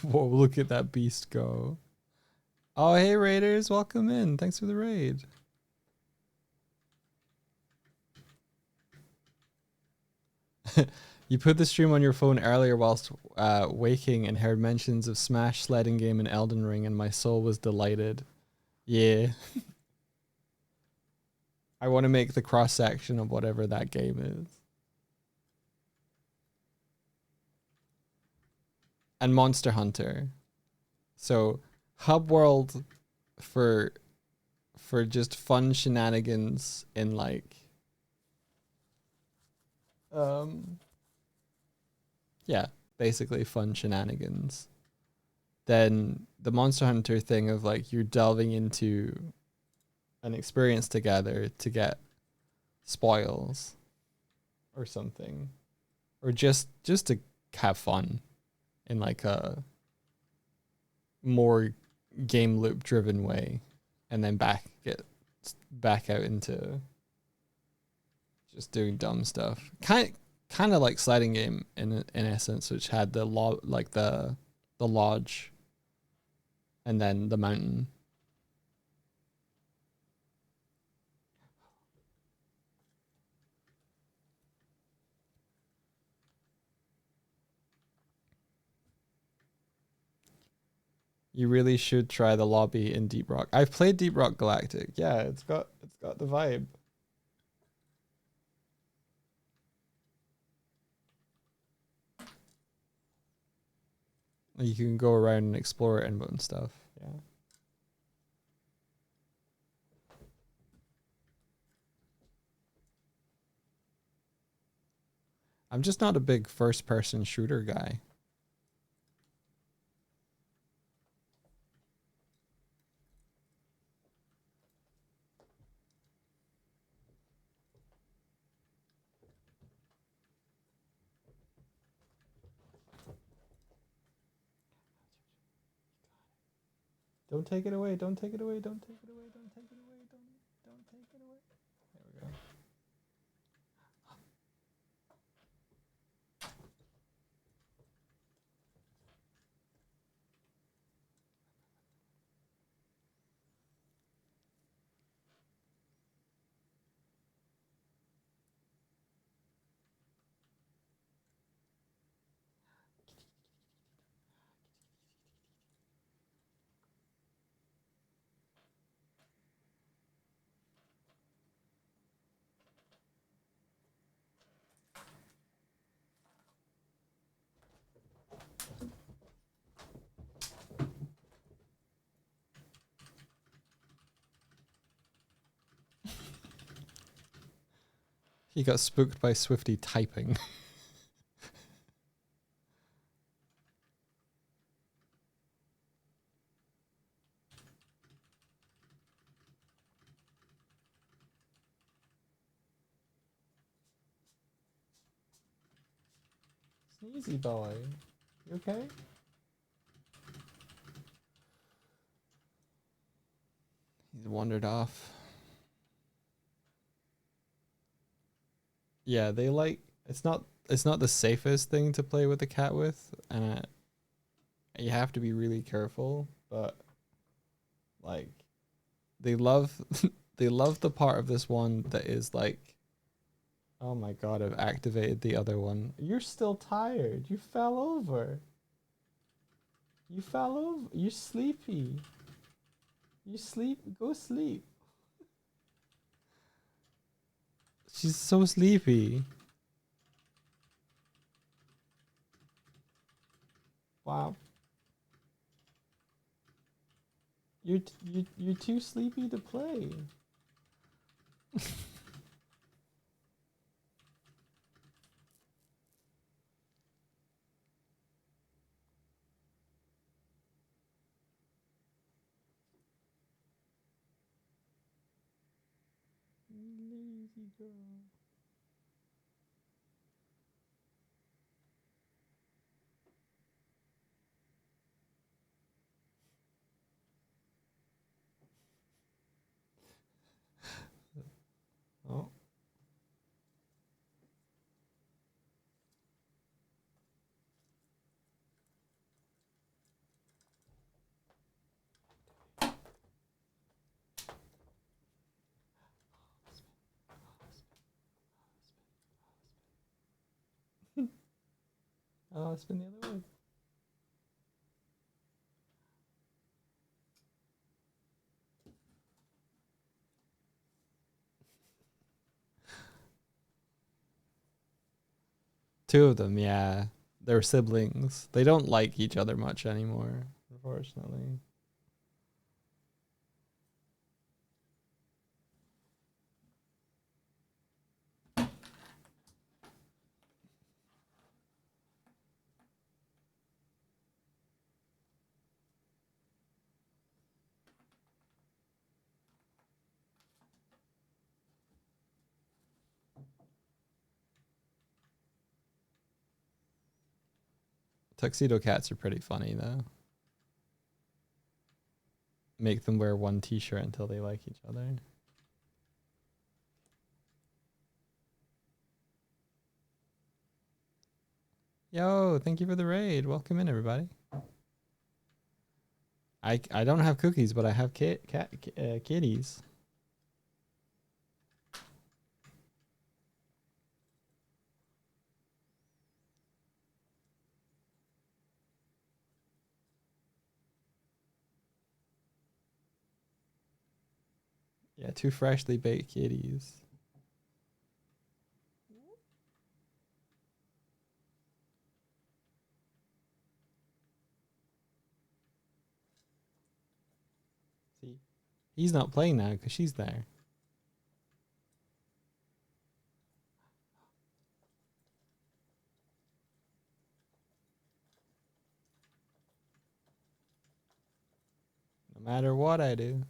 Whoa, look at that beast go. Oh, hey, Raiders. Welcome in. Thanks for the raid. You put the stream on your phone earlier whilst waking and heard mentions of Smash, Sledding Game, and Elden Ring, and my soul was delighted. Yeah. I want to make the cross section of whatever that game is. And Monster Hunter. So, hub world for just fun shenanigans in like yeah, basically fun shenanigans. Then the Monster Hunter thing of like you're delving into an experience together to get spoils or something, or just to have fun in like a more game loop driven way, and then get back out into just doing dumb stuff. Kind of like Sliding Game in essence, which had the lodge and then the mountain. You really should try the lobby in Deep Rock. I've played Deep Rock Galactic. Yeah, it's got the vibe. You can go around and explore it and stuff. Yeah. I'm just not a big first person shooter guy. Don't take it away. Don't take it away. Don't take it away. Don't take it away. Don't take it away. There we go. He got spooked by Swifty typing. Sneezy boy. You okay? He's wandered off. Yeah, they like it's not the safest thing to play with the cat with, and you have to be really careful, but like they love they love the part of this one that is like, oh my god, I've activated the other one. You're still tired. You fell over. You fell over. You're sleepy. You sleep. Go sleep. She's so sleepy. Wow. You're too sleepy to play. Lazy girl. Oh. Oh, it's been the other way. Two of them, yeah. They're siblings. They don't like each other much anymore, unfortunately. Tuxedo cats are pretty funny though. Make them wear one t-shirt until they like each other. Yo, thank you for the raid. Welcome in, everybody. I don't have cookies, but I have kitties. Yeah, two freshly baked kitties. See, he's not playing now because she's there. No matter what I do.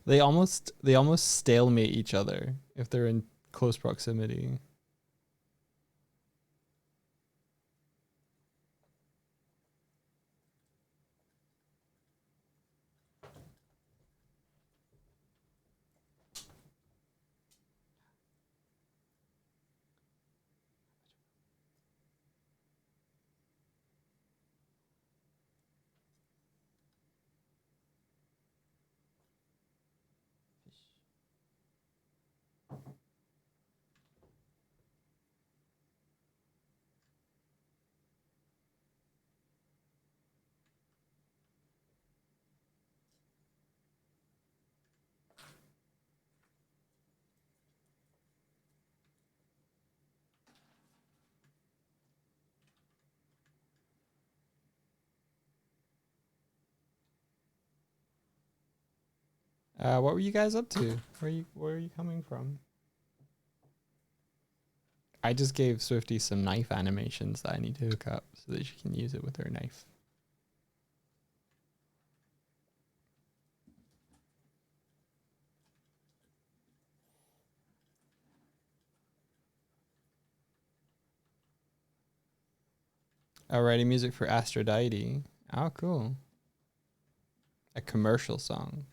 They almost stalemate each other if they're in close proximity. What were you guys up to? Where are you coming from? I just gave Swifty some knife animations that I need to hook up so that she can use it with her knife. Writing music for Aphrodite. Oh, cool. A commercial song.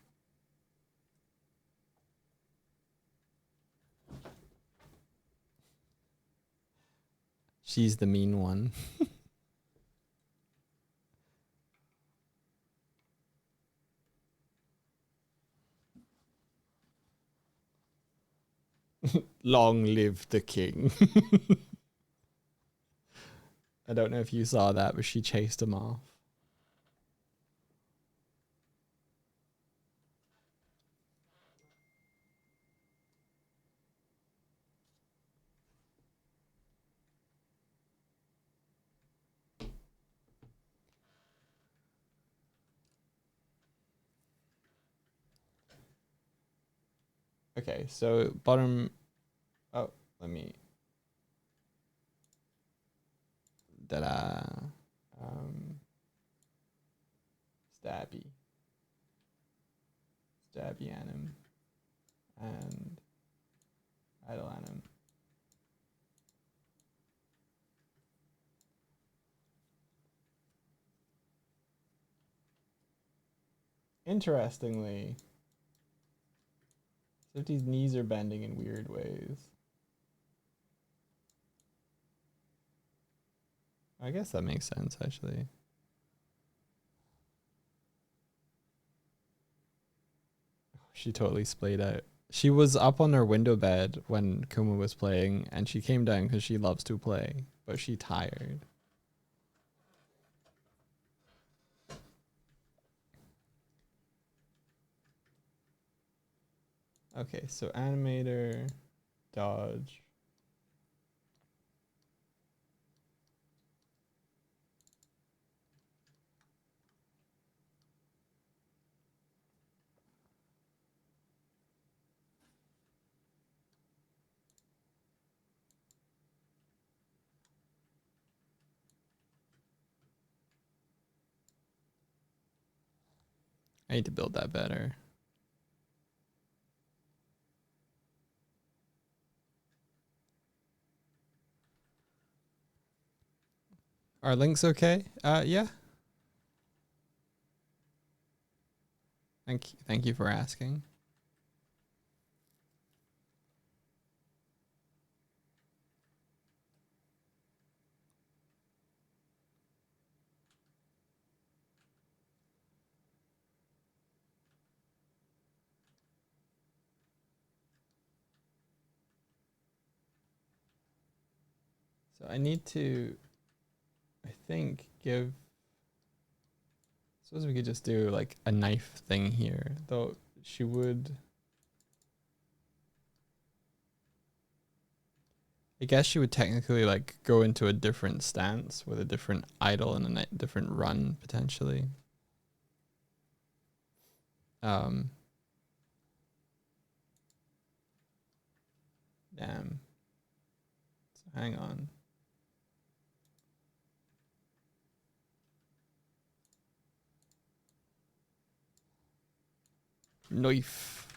She's the mean one. Long live the king. I don't know if you saw that, but she chased him off. Okay, so bottom. Oh, let me. Da-da. Stabby. Stabby anim. And idle anim. Interestingly, Swifty's knees are bending in weird ways. I guess that makes sense, actually. She totally splayed out. She was up on her window bed when Kuma was playing, and she came down because she loves to play, but she tired. Okay, so animator, dodge. I need to build that better. Are links okay? Yeah. Thank you for asking. So I need to, I think, give. Suppose we could just do like a knife thing here, though she would. I guess she would technically like go into a different stance with a different idle and a different run potentially. Damn. So hang on. Knife.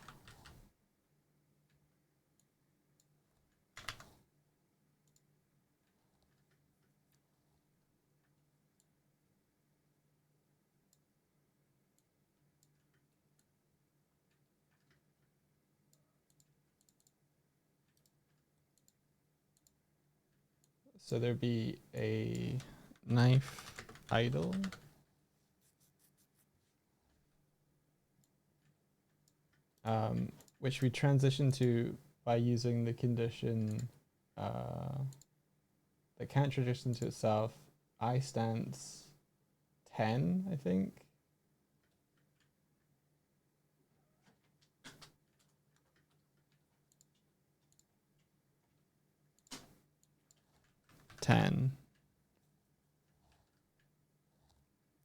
So there'd be a knife idle. Which we transition to by using the condition that can't transition to itself. I stance 10, I think.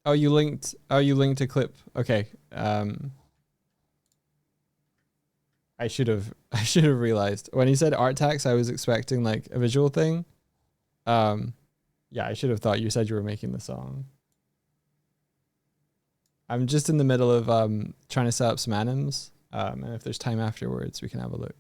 Oh, you linked a clip. Okay. I should have realized. When he said art tax, I was expecting like a visual thing. Yeah, I should have thought you said you were making the song. I'm just in the middle of trying to set up some anims. And if there's time afterwards, we can have a look.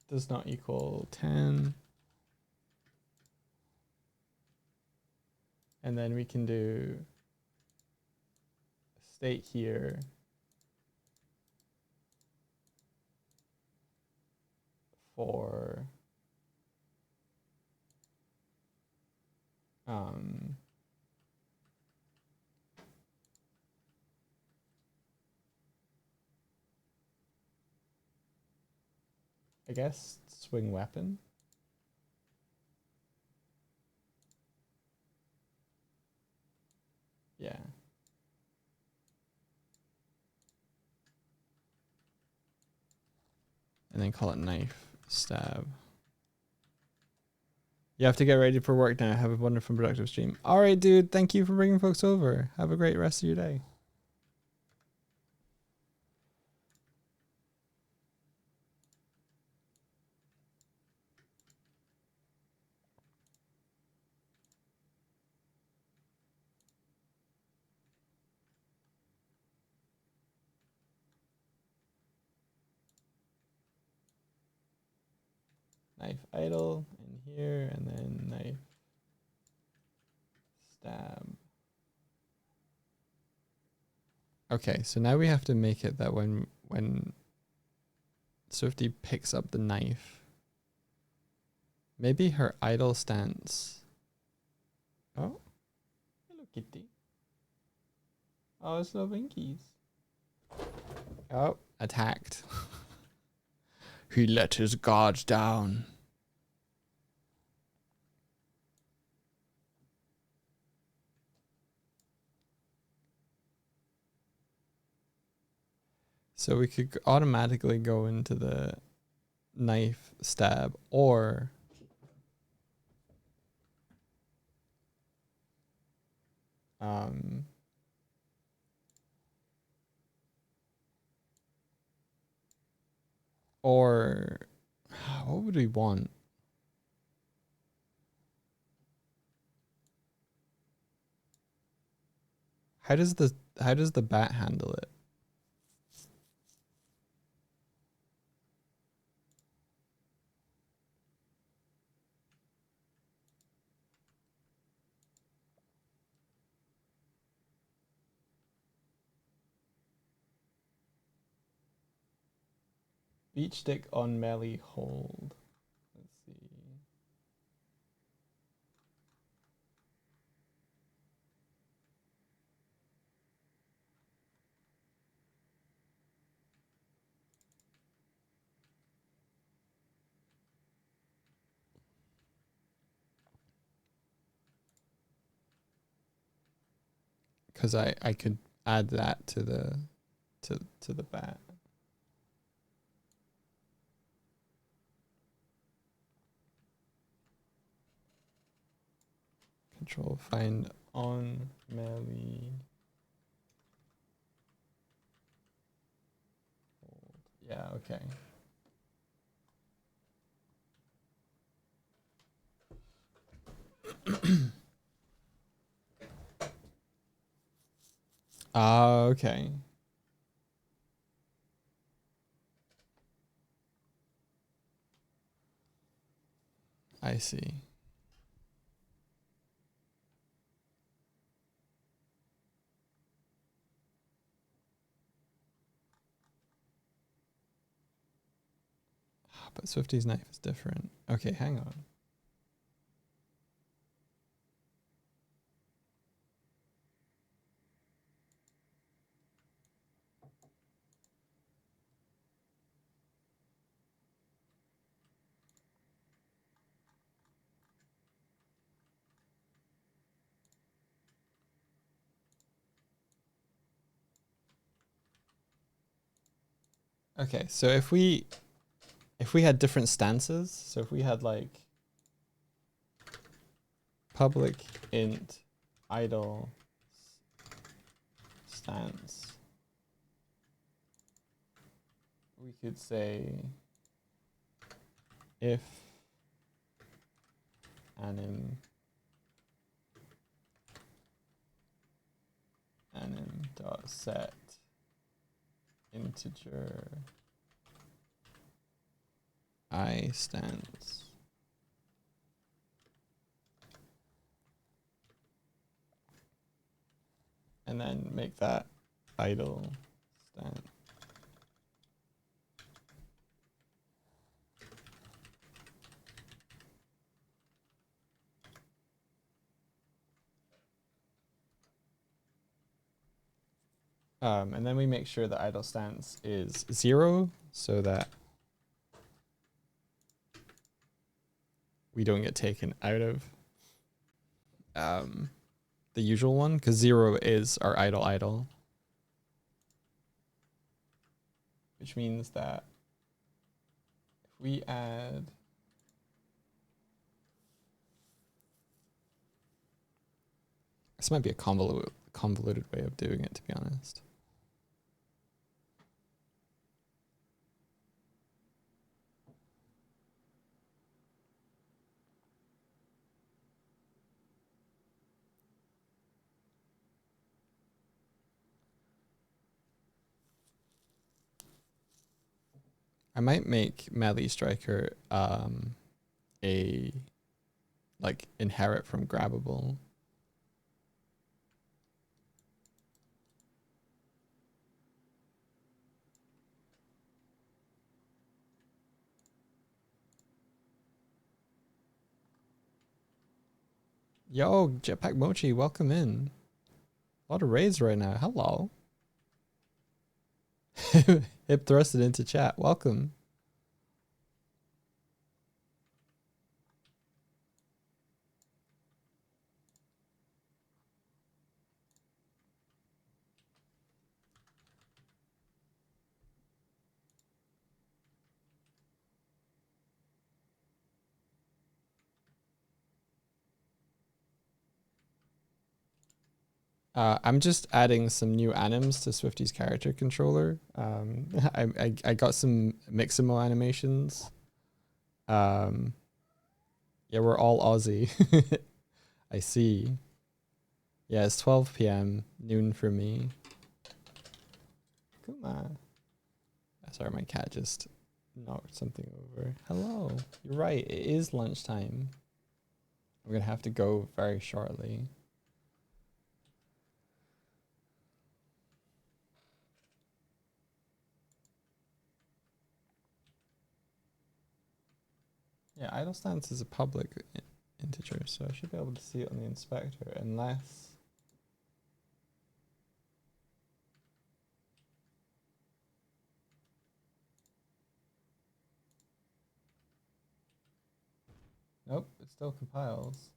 Does not equal 10. And then we can do state here for I guess swing weapon. Yeah. And then call it knife stab. You have to get ready for work now. Have a wonderful productive stream. All right, dude. Thank you for bringing folks over. Have a great rest of your day. Knife idle in here, and then knife stab. Okay, so now we have to make it that when Swifty picks up the knife, maybe her idle stance. Oh, hello kitty. Oh, it's no Winkies. Oh, attacked. He let his guards down. So we could automatically go into the knife stab or What would we want? How does the bat handle it? Beach stick on melee hold. Let's see. Because I could add that to the bat. Control find on melee. Hold. Yeah, okay. Okay. I see. But Swifty's knife is different. Okay, hang on. Okay, so if we had different stances, so if we had like public int idle stance, we could say if anim dot set integer I stance and then make that idle stance. And then we make sure the idle stance is 0 so that we don't get taken out of the usual one, because 0 is our idle, which means that if we add this, might be a convoluted way of doing it, to be honest. I might make melee striker a like inherit from grabbable. Yo, Jetpack Mochi, welcome in. A lot of raids right now. Hello. Hip thrusted into chat. Welcome. I'm just adding some new anims to Swifty's character controller. I got some Mixamo animations Um, yeah, we're all Aussie. I see. Yeah, it's 12 p.m. noon for me. Come on. Sorry, my cat just knocked something over. Hello. You're right. It is lunchtime. I'm gonna have to go very shortly. Yeah, idle stance is a public integer, so I should be able to see it on the inspector, unless... Nope, it still compiles.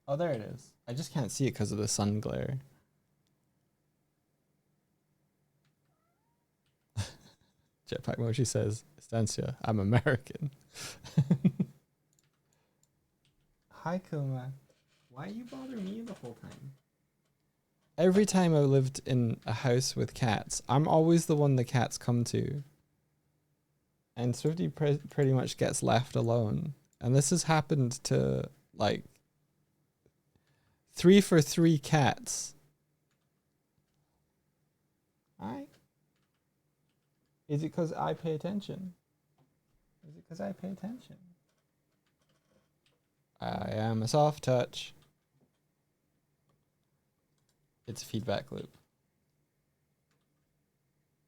Oh, there it is. I just can't see it because of the sun glare. Jetpack Mochi says, Estancia, I'm American. Hi, Kuma. Why you bother me the whole time? Every time I've lived in a house with cats, I'm always the one the cats come to. And Swifty pretty much gets left alone. And this has happened to, like, 3 for 3 cats. Is it because I pay attention? Is it because I pay attention? I am a soft touch. It's a feedback loop.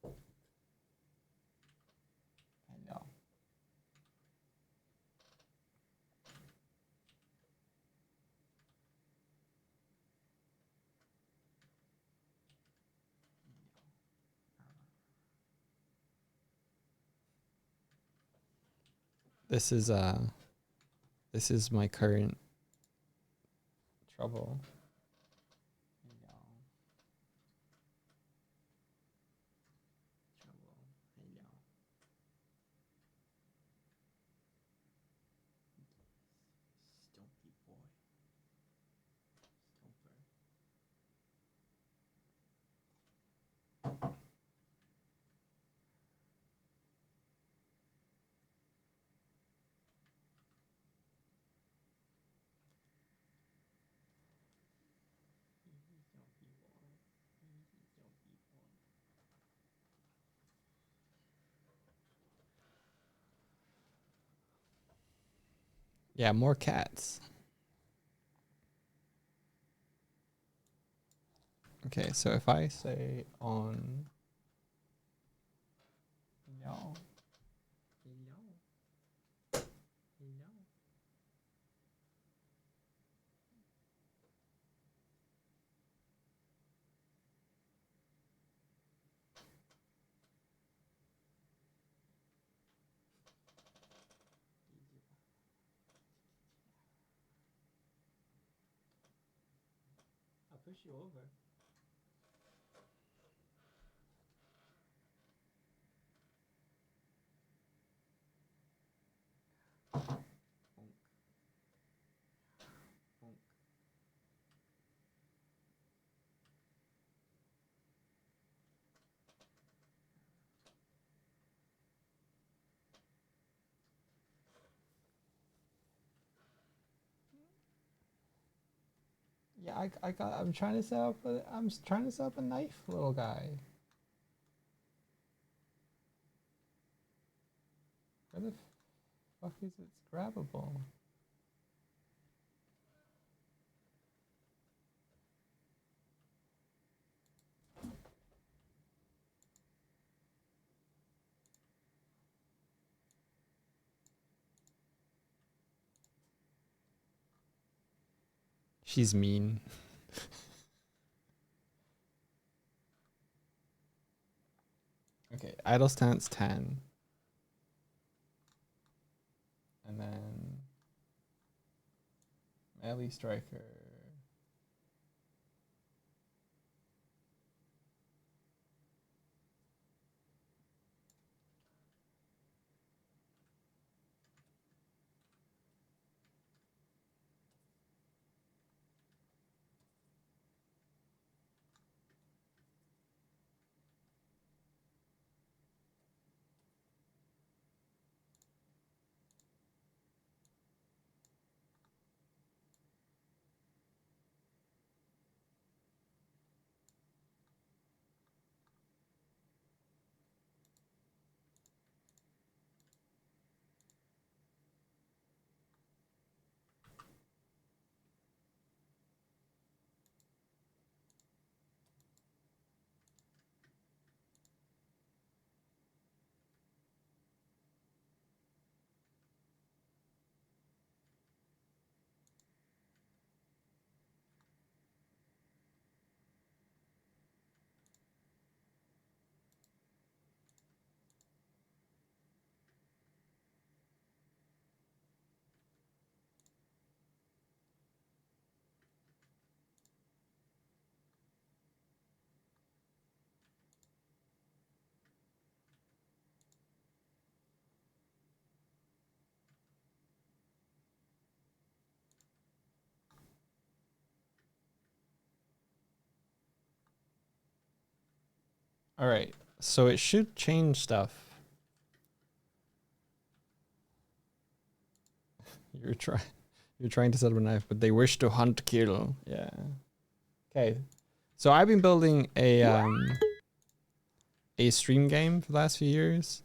I know. This is my current trouble. Yeah, more cats. Okay, so if I say on... No. I'll push you over. Yeah, I'm trying to set up a knife, little guy. Where the fuck is it grabbable? She's mean. Okay, idle stance 10. And then melee striker. All right, so it should change stuff. You're trying to set up a knife, but they wish to hunt kill. Yeah. Okay. So I've been building a stream game for the last few years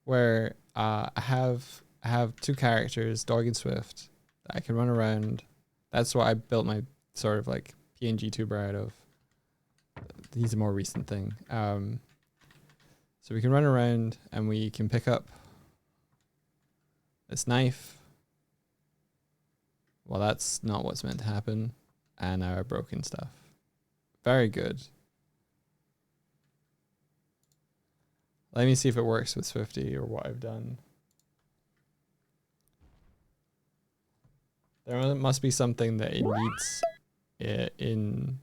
where I have two characters, Dog and Swift, that I can run around. That's what I built my sort of like PNG tuber out of. He's a more recent thing. So we can run around and we can pick up this knife. Well, that's not what's meant to happen. And our broken stuff. Very good. Let me see if it works with Swifty or what I've done. There must be something that it needs in.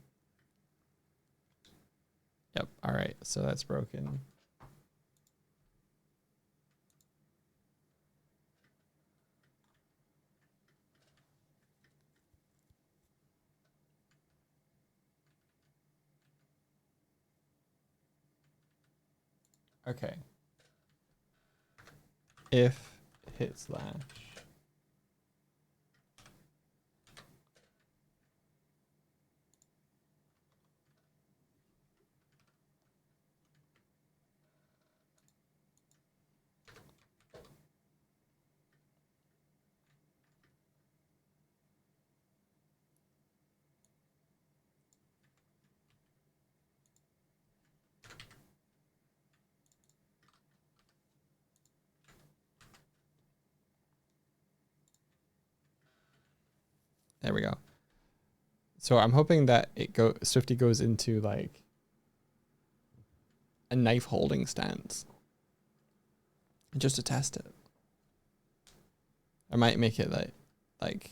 Yep. All right. So that's broken. Okay. If hit slash. There we go. So I'm hoping that Swifty goes into like a knife holding stance. Just to test it. I might make it like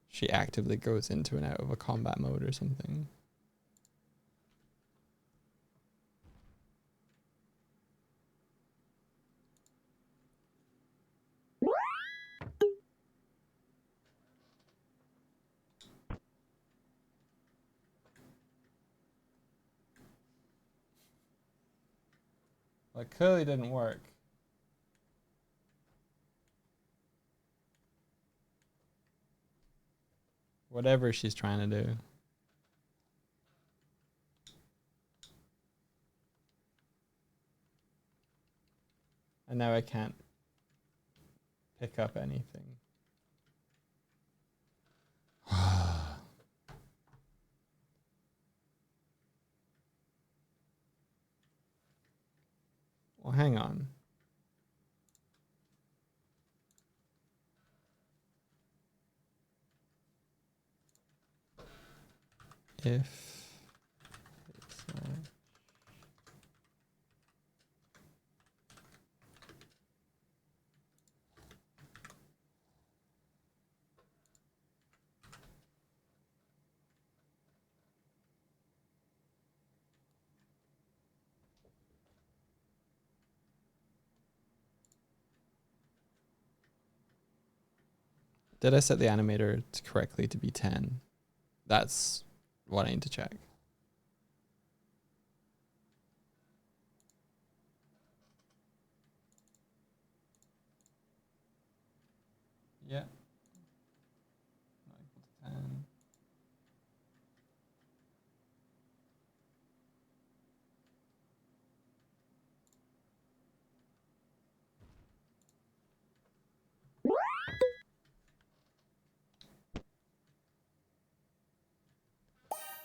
she actively goes into and out of a combat mode or something. Well, it clearly didn't work. Whatever she's trying to do. And now I can't pick up anything. Well, hang on. If it's did I set the animator correctly to be 10? That's what I need to check. Yeah. Not equal to 10.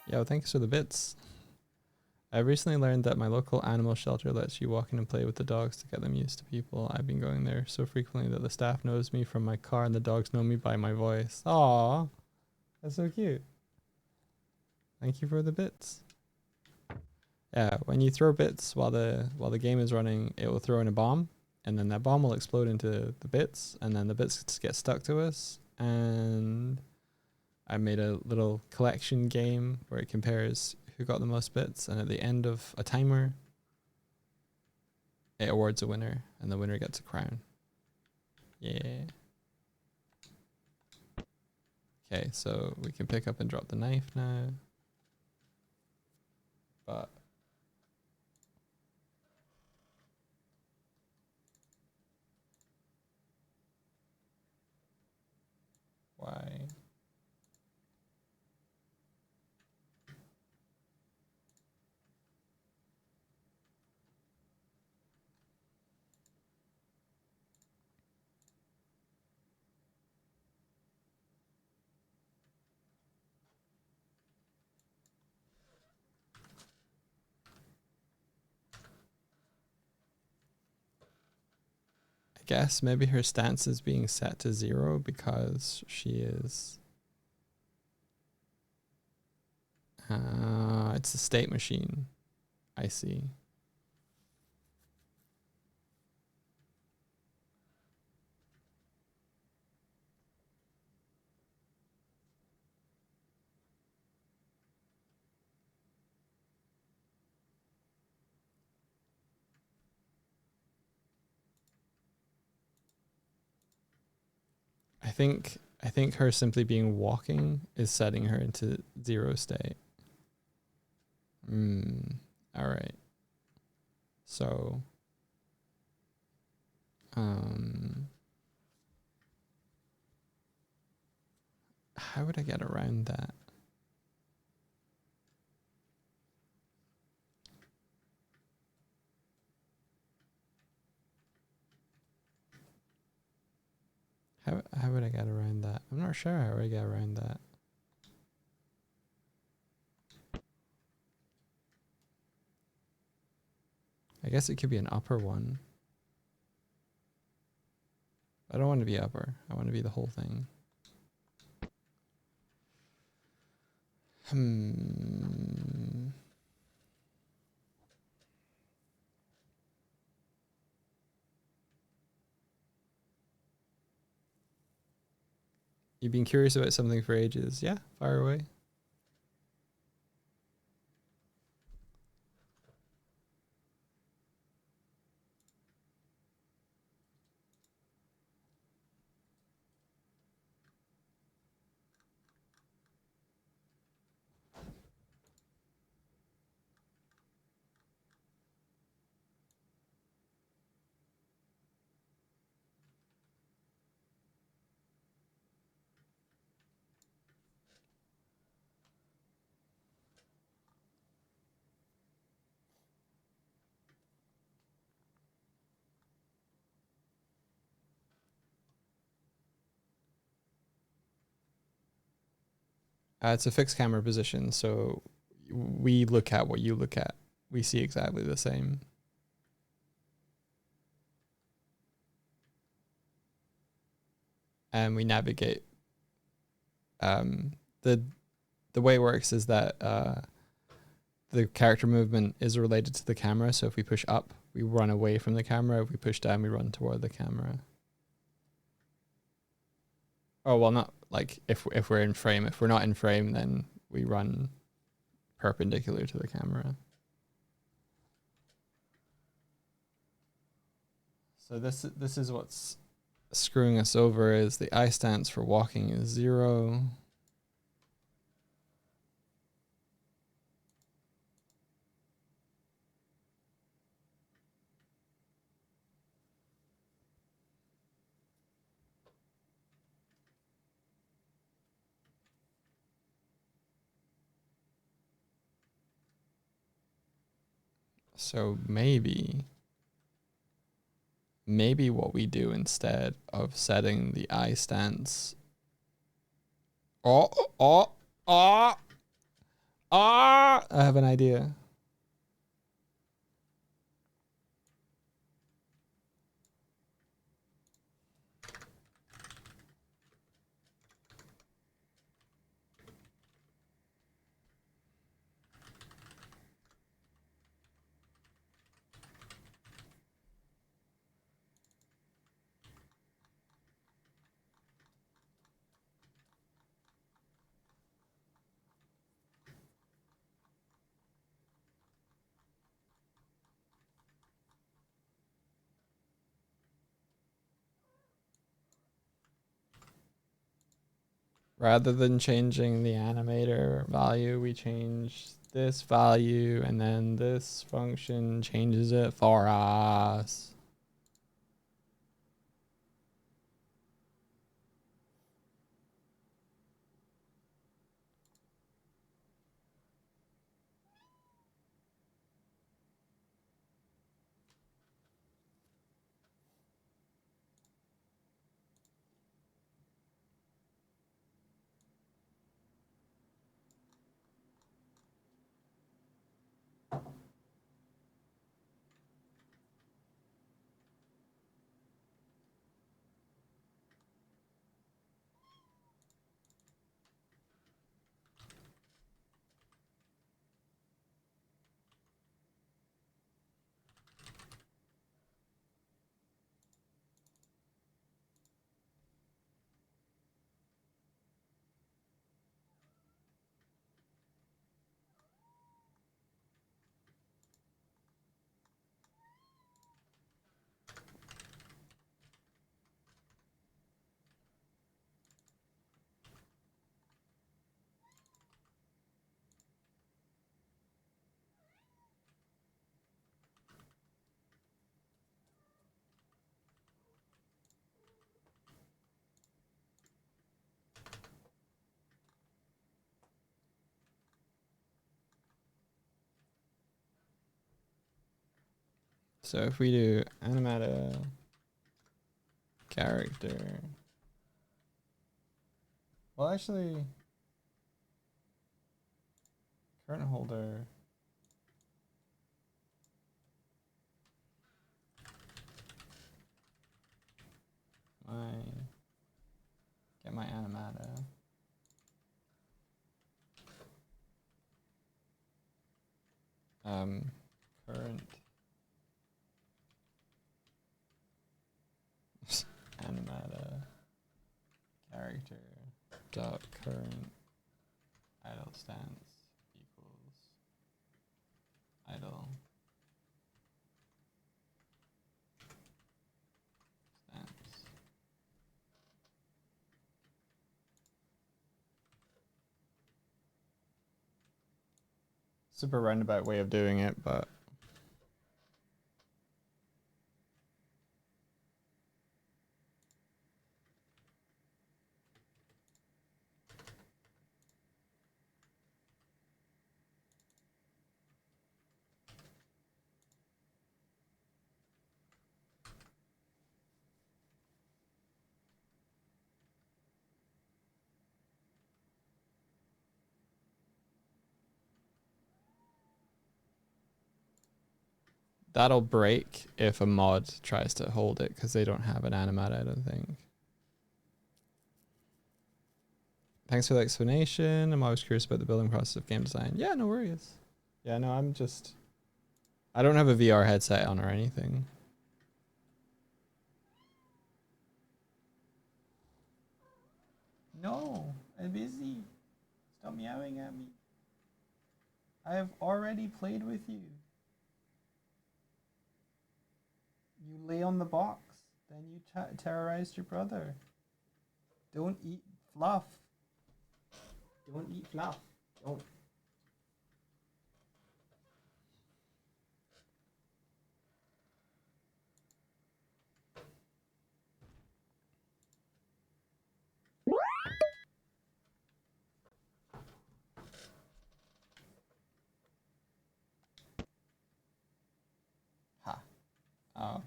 Yo, thanks for the bits. I recently learned that my local animal shelter lets you walk in and play with the dogs to get them used to people. I've been going there so frequently that the staff knows me from my car and the dogs know me by my voice. Aww. That's so cute. Thank you for the bits. Yeah, when you throw bits while the game is running, it will throw in a bomb, and then that bomb will explode into the bits, and then the bits get stuck to us. And I made a little collection game where it compares who got the most bits, and at the end of a timer, it awards a winner, and the winner gets a crown. Yeah. Okay, so we can pick up and drop the knife now. But guess maybe her stance is being set to 0 because she is... it's a state machine. I see. I think her simply being walking is setting her into 0 state. All right. So, how would I get around that? How would I get around that? I'm not sure how I get around that. I guess it could be an upper one. I don't want to be upper. I want to be the whole thing. You've been curious about something for ages. Yeah, fire away. It's a fixed camera position, so we look at what you look at. We see exactly the same. And we navigate. The way it works is that the character movement is related to the camera. So if we push up, we run away from the camera. If we push down, we run toward the camera. Oh, well, not like if we're in frame. If we're not in frame, then we run perpendicular to the camera. So this is what's screwing us over, is the I stance for walking is 0. So maybe what we do instead of setting the I stance. I have an idea. Rather than changing the animator value, we change this value, and then this function changes it for us. So if we do animata character, well, actually, current holder. Get my animata. Current animata character dot current idle stance equals idle stance. Super roundabout way of doing it, but that'll break if a mod tries to hold it because they don't have an animata, I don't think. Thanks for the explanation. I'm always curious about the building process of game design. Yeah, no worries. Yeah, no, I don't have a VR headset on or anything. No, I'm busy. Stop meowing at me. I have already played with you. You lay on the box. Then you terrorized your brother. Don't eat fluff. Don't eat fluff. Don't. Ha. Oh.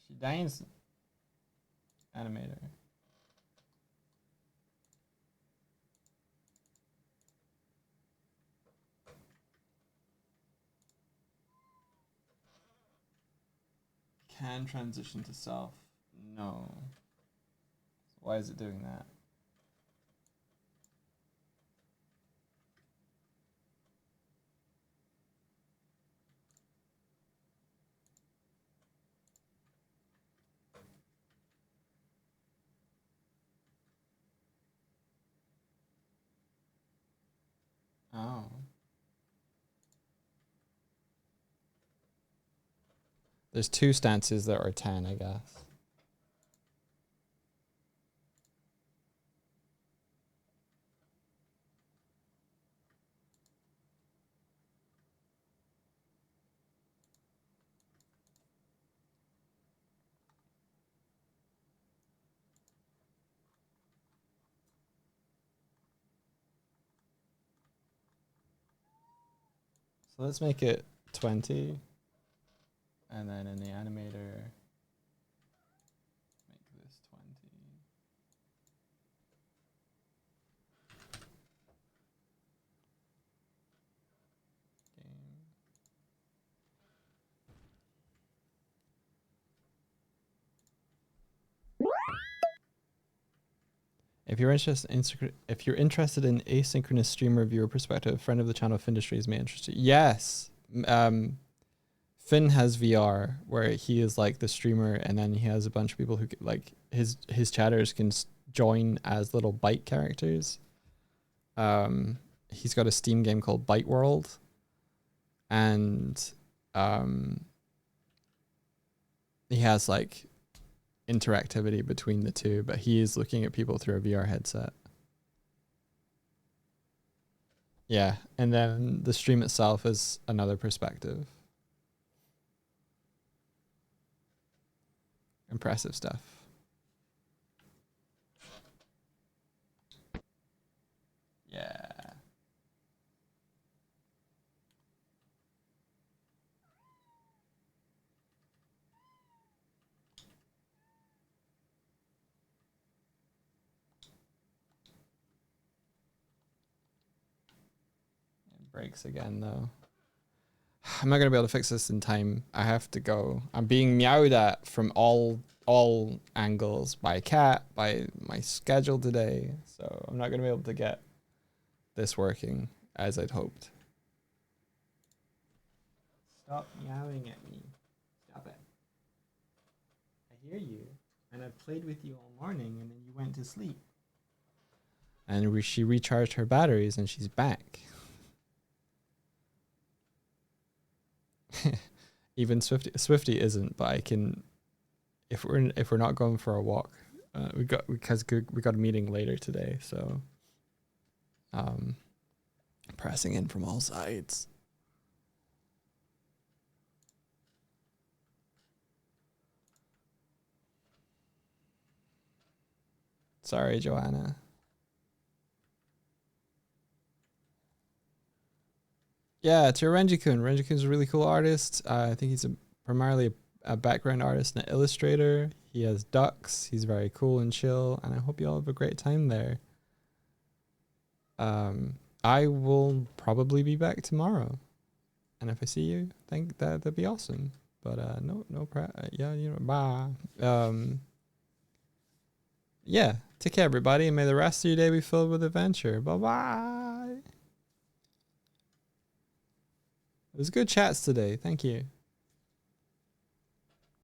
She dines. Animator. Can transition to self. No. Why is it doing that? Oh. There's two stances that are 10, I guess. So let's make it 20. And then in the animator, make this 20. Game. If you're interested in asynchronous streamer viewer perspective, friend of the channel Findustries may interest you. Yes. Finn has VR where he is like the streamer, and then he has a bunch of people who like his chatters can join as little bite characters. He's got a Steam game called Bite World, and he has like interactivity between the two, but he is looking at people through a VR headset. Yeah, and then the stream itself is another perspective. Impressive stuff. Yeah. breaks again though. I'm not gonna be able to fix this in time. I have to go. I'm being meowed at from all angles by a cat, by my schedule today. So I'm not gonna be able to get this working as I'd hoped. Stop meowing at me. Stop it. I hear you. And I've played with you all morning and then you went to sleep. And she recharged her batteries and she's back. Even Swifty isn't, but I can, if we're not going for a walk, we got a meeting later today, so pressing in from all sides. Sorry, Joanna. Yeah, to Renji-kun. Renji-kun's a really cool artist. I think he's primarily a background artist and an illustrator. He has ducks. He's very cool and chill, and I hope you all have a great time there. I will probably be back tomorrow, and if I see you, think that'd be awesome. But yeah, you know, bye. Yeah, take care, everybody, and may the rest of your day be filled with adventure. Bye bye. It was good chats today. Thank you.